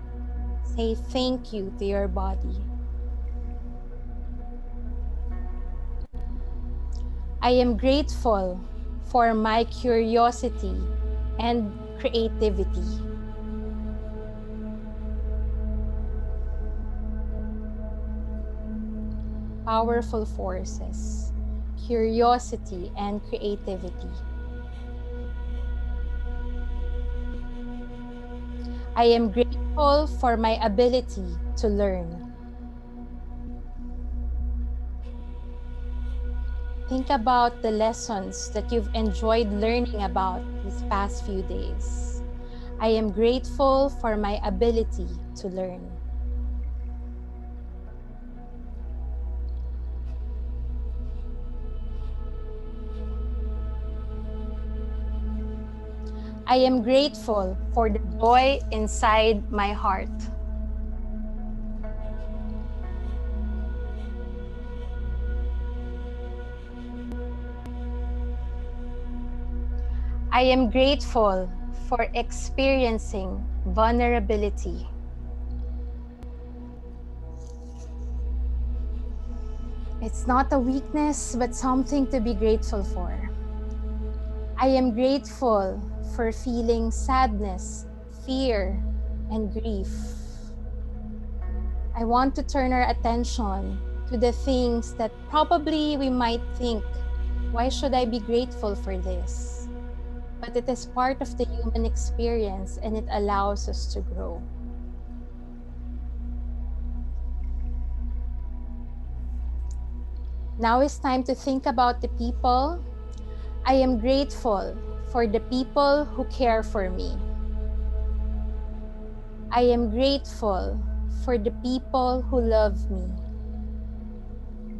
Say thank you to your body. I am grateful for my curiosity and creativity. Powerful forces, curiosity and creativity. I am grateful for my ability to learn. Think about the lessons that you've enjoyed learning about these past few days. I am grateful for my ability to learn. I am grateful for the joy inside my heart. I am grateful for experiencing vulnerability. It's not a weakness, but something to be grateful for. I am grateful for feeling sadness, fear, and grief. I want to turn our attention to the things that probably we might think, why should I be grateful for this? But it is part of the human experience and it allows us to grow. Now it's time to think about the people. I am grateful for the people who care for me. I am grateful for the people who love me.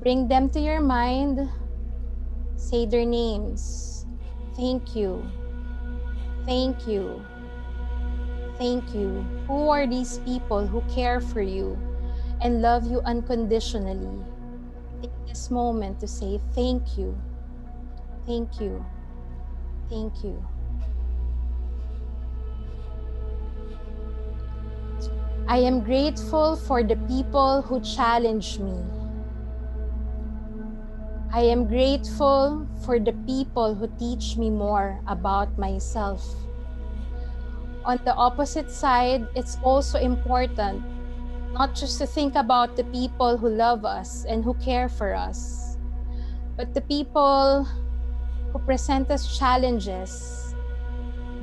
Bring them to your mind. Say their names. Thank you. Thank you. Thank you. Who are these people who care for you and love you unconditionally? Take this moment to say thank you. Thank you. Thank you. I am grateful for the people who challenge me. I am grateful for the people who teach me more about myself. On the opposite side, it's also important not just to think about the people who love us and who care for us, but the people who present us challenges.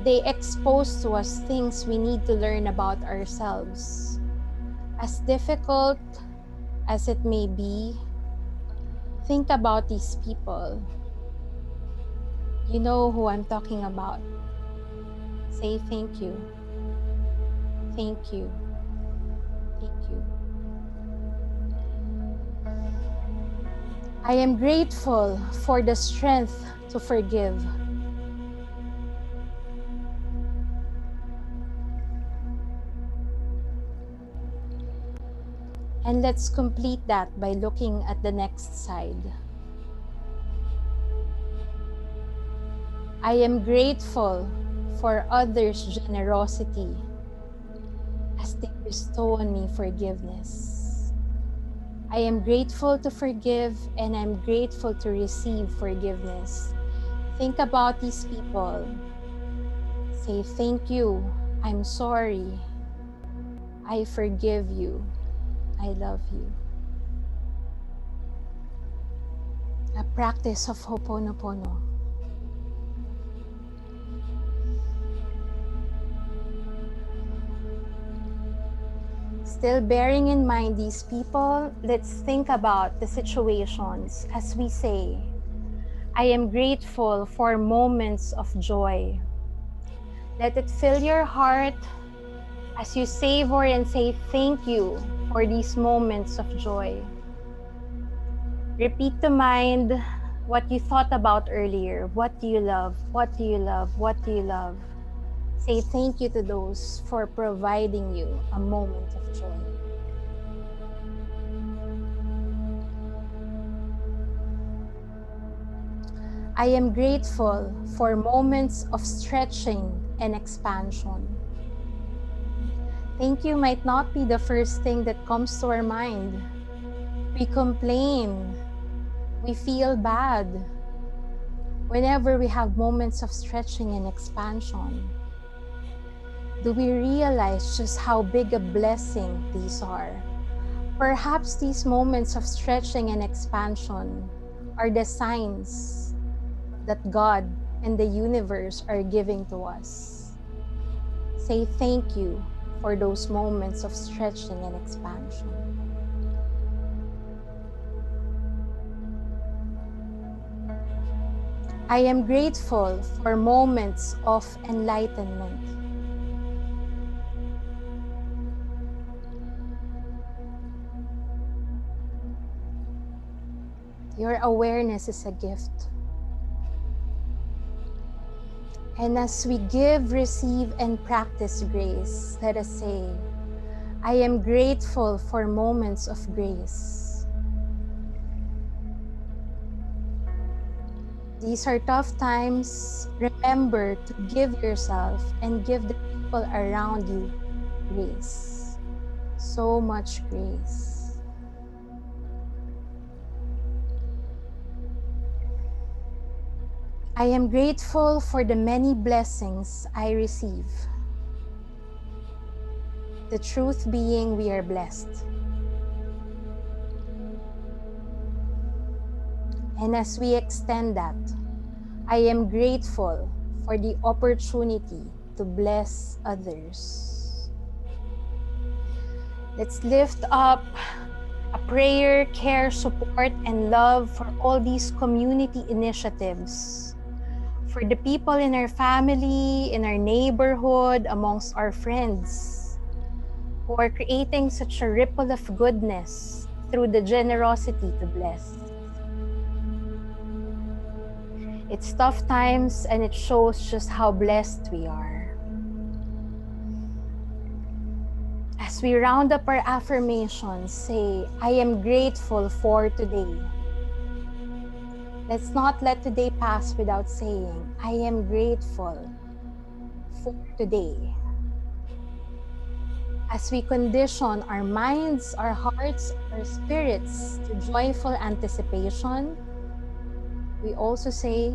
They expose to us things we need to learn about ourselves. As difficult as it may be, think about these people. You know who I'm talking about. Say thank you. Thank you. Thank you. I am grateful for the strength to forgive. And let's complete that by looking at the next side. I am grateful for others' generosity as they bestow on me forgiveness. I am grateful to forgive and I'm grateful to receive forgiveness. Think about these people. Say thank you, I'm sorry, I forgive you, I love you. A practice of Ho'oponopono. Still bearing in mind these people, let's think about the situations as we say, I am grateful for moments of joy. Let it fill your heart as you savor and say thank you for these moments of joy. Repeat to mind what you thought about earlier. What do you love? What do you love? What do you love? Say thank you to those for providing you a moment of joy. I am grateful for moments of stretching and expansion. Thank you might not be the first thing that comes to our mind. We complain. We feel bad whenever we have moments of stretching and expansion. Do we realize just how big a blessing these are? Perhaps these moments of stretching and expansion are the signs that God and the universe are giving to us. Say thank you for those moments of stretching and expansion. I am grateful for moments of enlightenment. Your awareness is a gift. And as we give, receive, and practice grace, let us say, I am grateful for moments of grace. These are tough times. Remember to give yourself and give the people around you grace. So much grace. I am grateful for the many blessings I receive. The truth being we are blessed. And as we extend that, I am grateful for the opportunity to bless others. Let's lift up a prayer, care, support, and love for all these community initiatives, for the people in our family, in our neighborhood, amongst our friends, who are creating such a ripple of goodness through the generosity to bless. It's tough times, and it shows just how blessed we are. As we round up our affirmations, say, I am grateful for today. Let's not let today pass without saying, I am grateful for today. As we condition our minds, our hearts, our spirits to joyful anticipation, we also say,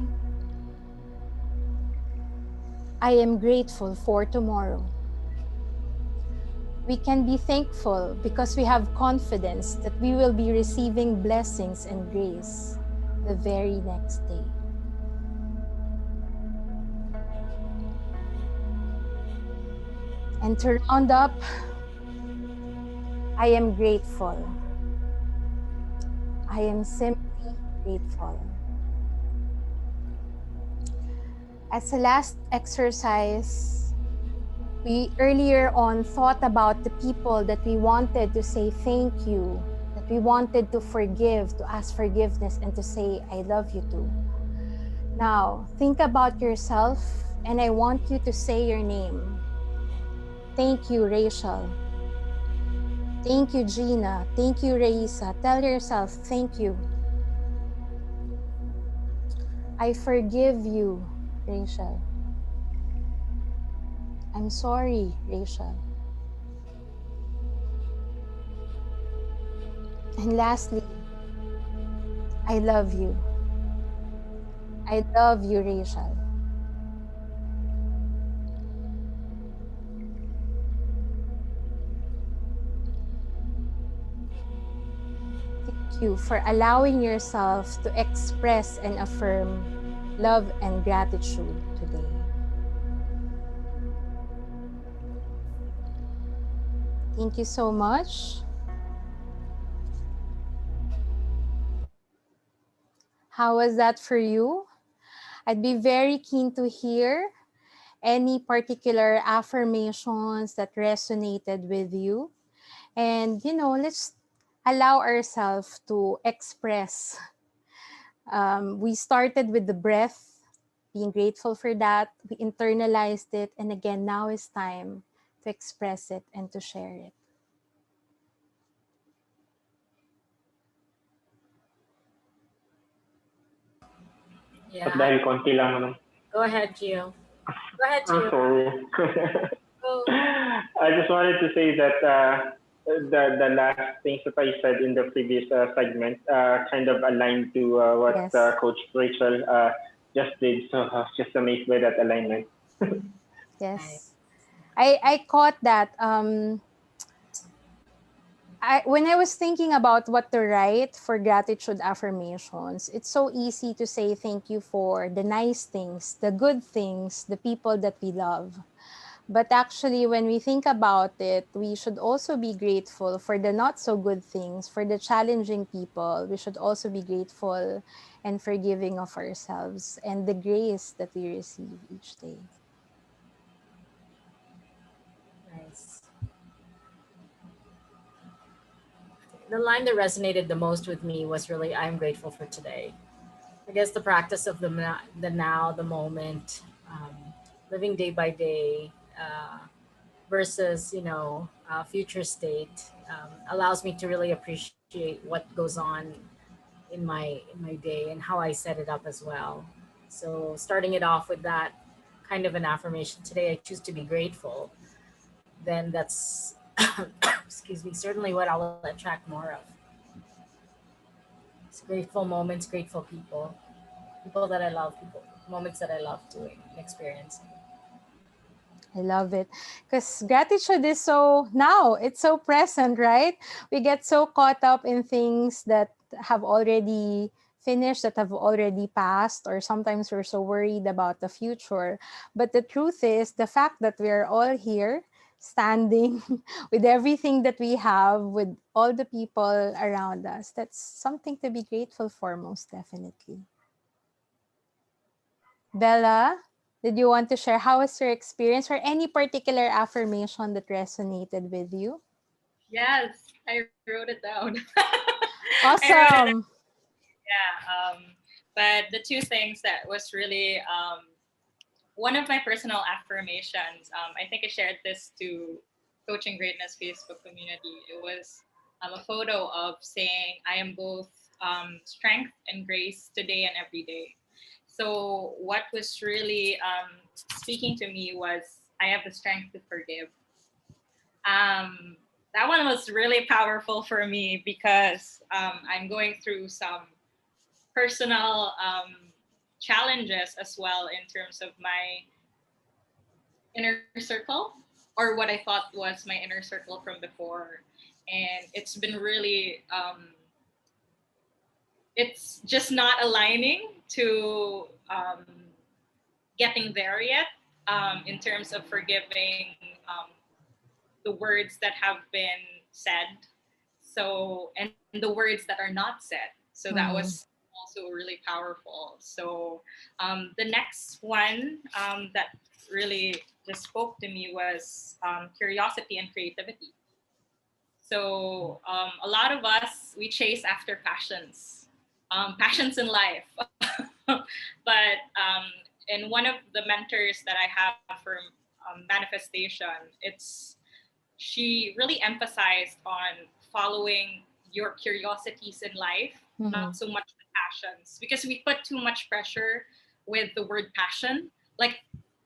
I am grateful for tomorrow. We can be thankful because we have confidence that we will be receiving blessings and grace the very next day. And to round up, I am grateful. I am simply grateful. As a last exercise, we earlier on thought about the people that we wanted to say thank you, that we wanted to forgive, to ask forgiveness, and to say, I love you too. Now, think about yourself, and I want you to say your name. Thank you, Rachelle. Thank you, Gina. Thank you, Raissa. Tell yourself, thank you. I forgive you, Rachelle. I'm sorry, Rachelle. And lastly, I love you. I love you, Rachelle. Thank you for allowing yourself to express and affirm love and gratitude today. Thank you so much. How was that for you? I'd be very keen to hear any particular affirmations that resonated with you. And, let's allow ourselves to express. We started with the breath, being grateful for that. We internalized it. And again, now is time to express it and to share it. Yeah. Dahil konti lang naman. Go ahead, Gio. Go ahead, I'm Gio. sorry. Go. I just wanted to say that the last things that I said in the previous segment kind of aligned to what Yes. Coach Rachel just did. So I was just amazed by that alignment. Yes. I caught that. When I was thinking about what to write for gratitude affirmations, it's so easy to say thank you for the nice things, the good things, the people that we love. But actually, when we think about it, we should also be grateful for the not so good things, for the challenging people. We should also be grateful and forgiving of ourselves and the grace that we receive each day. Nice. The line that resonated the most with me was really, I'm grateful for today. I guess the practice of the now, the moment, living day by day, versus future state, allows me to really appreciate what goes on in my day and how I set it up as well. So starting it off with that kind of an affirmation, today I choose to be grateful, then that's excuse me, certainly what I'll attract more of. It's grateful moments, grateful people that I love, moments that I love doing and experiencing. I love it. Because gratitude is it's so present, right? We get so caught up in things that have already finished, that have already passed, or sometimes we're so worried about the future. But the truth is, the fact that we're all here standing with everything that we have, with all the people around us. That's something to be grateful for, most definitely. Bella, did you want to share how was your experience or any particular affirmation that resonated with you? Yes, I wrote it down. I wrote it. Awesome. Yeah. But the two things that was really one of my personal affirmations. I think I shared this to Coaching Greatness Facebook community. It was a photo of saying, "I am both strength and grace today and every day." So what was really speaking to me was, I have the strength to forgive. That one was really powerful for me because I'm going through some personal challenges as well in terms of my inner circle, or what I thought was my inner circle from before. And it's been really, it's just not aligning to getting there yet in terms of forgiving the words that have been said. So, and the words that are not said. So that was also really powerful. So the next one that really just spoke to me was curiosity and creativity. So a lot of us, we chase after passions, passions in life. But in one of the mentors that I have for manifestation, she really emphasized on following your curiosities in life, not so much the passions, because we put too much pressure with the word passion. Like,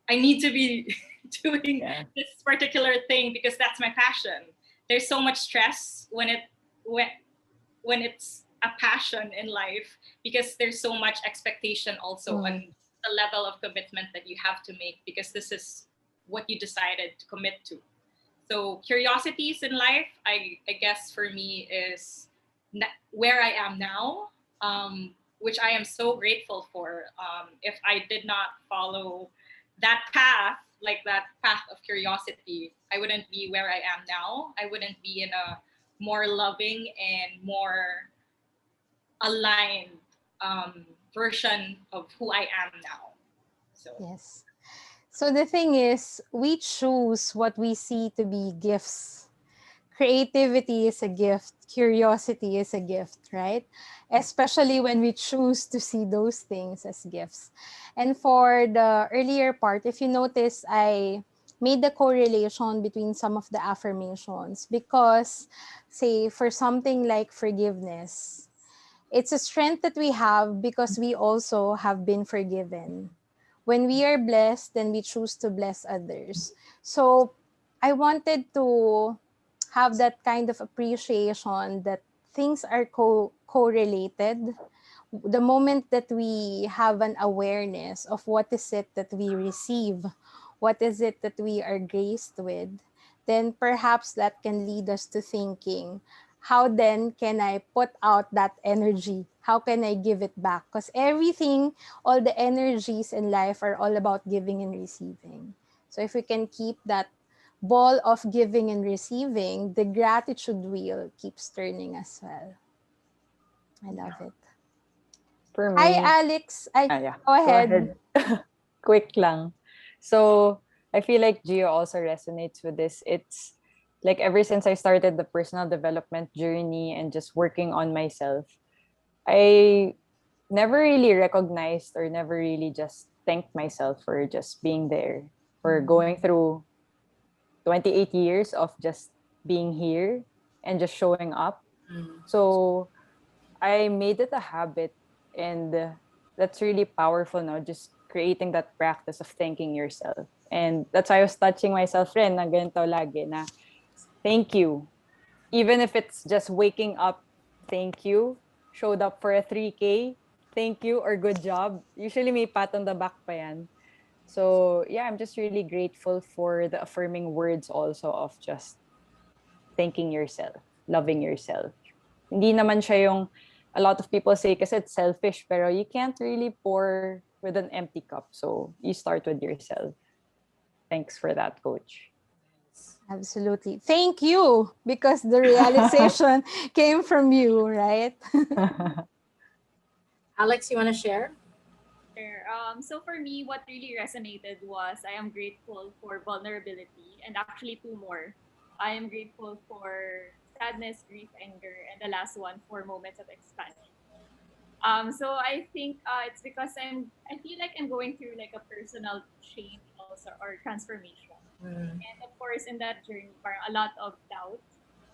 I need to be doing this particular thing because that's my passion. There's so much stress when it's a passion in life, because there's so much expectation also on the level of commitment that you have to make, because this is what you decided to commit to. So curiosities in life, I guess for me is where I am now, which I am so grateful for. If I did not follow that path, like that path of curiosity, I wouldn't be where I am now. I wouldn't be in a more loving and more aligned version of who I am now. So Yes. So the thing is, we choose what we see to be gifts. Creativity is a gift. Curiosity is a gift, right? Especially when we choose to see those things as gifts. And for the earlier part, if you notice, I made the correlation between some of the affirmations because, say, for something like forgiveness, it's a strength that we have because we also have been forgiven. When we are blessed, then we choose to bless others. So I wanted to have that kind of appreciation that things are correlated. The moment that we have an awareness of what is it that we receive, what is it that we are graced with, then perhaps that can lead us to thinking, how then can I put out that energy? How can I give it back? Because everything, all the energies in life are all about giving and receiving. So if we can keep that ball of giving and receiving, the gratitude wheel keeps turning as well. I love it. For Hi, me, Alex. yeah, Go go ahead. ahead. Quick lang. So I feel like Gio also resonates with this. It's like ever since I started the personal development journey and just working on myself, I never really recognized or never really just thanked myself for just being there, for going through 28 years of just being here and just showing up. So I made it a habit, and that's really powerful now, just creating that practice of thanking yourself. And that's why I was touching myself rin na ganito lagi na thank you. Even if it's just waking up, thank you. Showed up for a 3K, thank you or good job. Usually may pat on the back pa yan. So yeah, I'm just really grateful for the affirming words also of just thanking yourself, loving yourself. Hindi naman siya yung a lot of people say kasi it's selfish, pero you can't really pour with an empty cup. So you start with yourself. Thanks for that, Coach. Absolutely. Thank you, because the realization came from you, right? Alex, you want to share? Sure. So for me, what really resonated was I am grateful for vulnerability, and actually two more. I am grateful for sadness, grief, anger, and the last one for moments of expansion. So I think it's because I feel like I'm going through like a personal change also or transformation. Mm. And of course, in that journey, a lot of doubt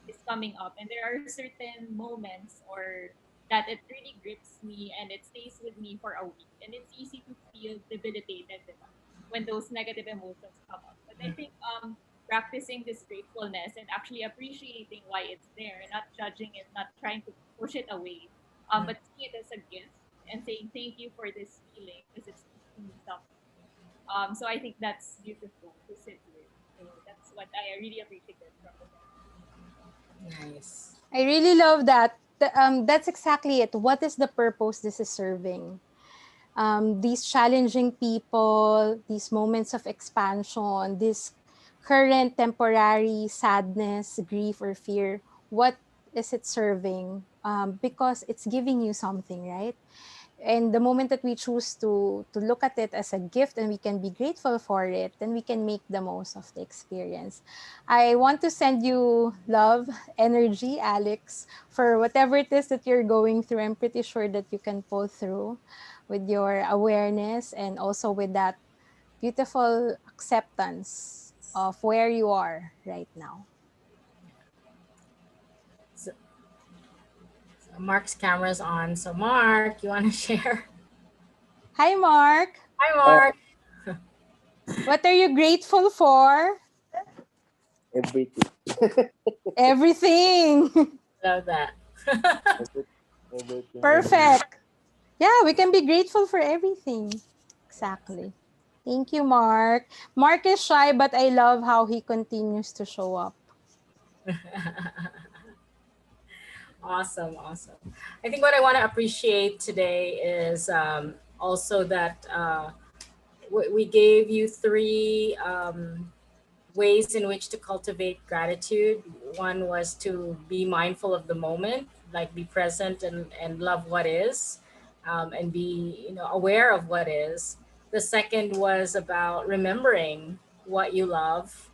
is coming up, and there are certain moments or that it really grips me and it stays with me for a week, and it's easy to feel debilitated, diba, when those negative emotions come up. But I think practicing this gratefulness and actually appreciating why it's there, not judging it, not trying to push it away, but seeing it as a gift and saying thank you for this feeling because it's teaching me something. So I think that's beautiful to sit with. So that's what I really appreciated from the session. Nice. I really love that. That's exactly it. What is the purpose this is serving? These challenging people, these moments of expansion, this current temporary sadness, grief, or fear, what is it serving? Because it's giving you something, right? And the moment that we choose to look at it as a gift and we can be grateful for it, then we can make the most of the experience. I want to send you love, energy, Alex, for whatever it is that you're going through. I'm pretty sure that you can pull through with your awareness and also with that beautiful acceptance of where you are right now. So, Mark's camera's on. So Mark, you want to share? Hi, Mark. Hi, Mark. What are you grateful for? Everything. Everything. Love that. Everything. Perfect. Yeah, we can be grateful for everything. Exactly. Thank you, Mark. Mark is shy, but I love how he continues to show up. Awesome, awesome. I think what I want to appreciate today is also that we gave you three ways in which to cultivate gratitude. One was to be mindful of the moment, like be present and love what is, and be aware of what is. The second was about remembering what you love,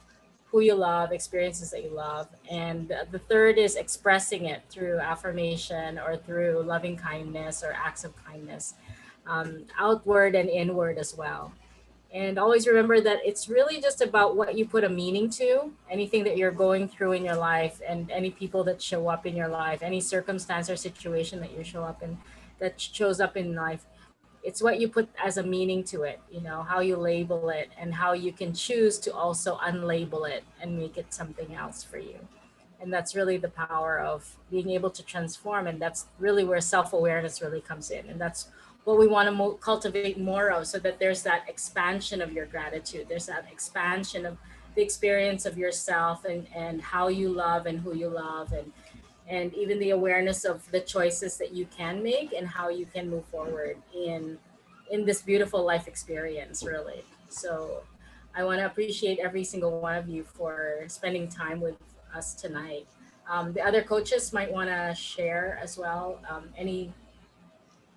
who you love, experiences that you love. And the third is expressing it through affirmation or through loving kindness or acts of kindness, outward and inward as well. And always remember that it's really just about what you put a meaning to, anything that you're going through in your life and any people that show up in your life, any circumstance or situation that you show up in, that shows up in life. It's what you put as a meaning to it, how you label it and how you can choose to also unlabel it and make it something else for you. And that's really the power of being able to transform. And that's really where self-awareness really comes in. And that's what we want to cultivate more of, so that there's that expansion of your gratitude. There's that expansion of the experience of yourself and how you love and who you love, and even the awareness of the choices that you can make and how you can move forward in this beautiful life experience, really. So I want to appreciate every single one of you for spending time with us tonight. The other coaches might want to share as well, any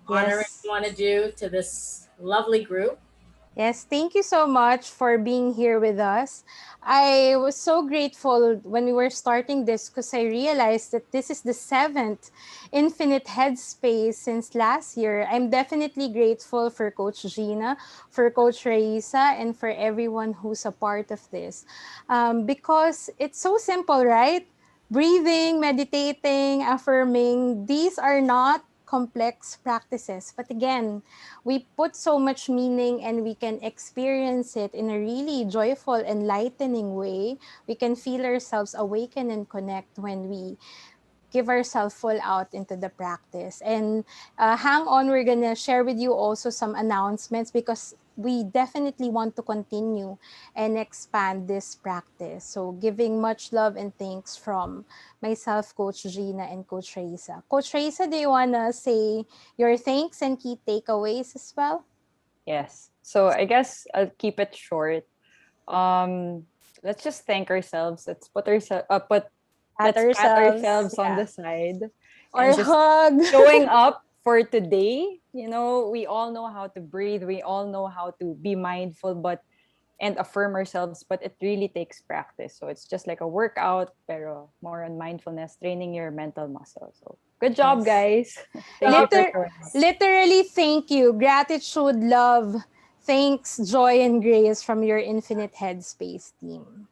honor Yes. you want to do to this lovely group. Yes, thank you so much for being here with us. I was so grateful when we were starting this because I realized that this is the 7th Infinite Headspace since last year. I'm definitely grateful for Coach Gina, for Coach Raissa, and for everyone who's a part of this. Because it's so simple, right? Breathing, meditating, affirming, these are not complex practices. But again, we put so much meaning and we can experience it in a really joyful, enlightening way. We can feel ourselves awaken and connect when we give ourselves full out into the practice. And hang on, we're gonna share with you also some announcements because we definitely want to continue and expand this practice. So giving much love and thanks from myself, Coach Gina, and Coach Raissa. Coach Raissa, do you wanna say your thanks and key takeaways as well? Yes. So I guess I'll keep it short. Um, let's just thank ourselves. Let's put ourselves At let's pat ourselves, ourselves on yeah. the side Or and just hug. showing up for today. You know, we all know how to breathe. We all know how to be mindful, and affirm ourselves, but it really takes practice. So it's just like a workout, pero more on mindfulness, training your mental muscle. So good job, Yes. guys. Thank you for Liter- showing up. literally, thank you. Gratitude, love, thanks, joy, and grace from your Infinite Headspace team.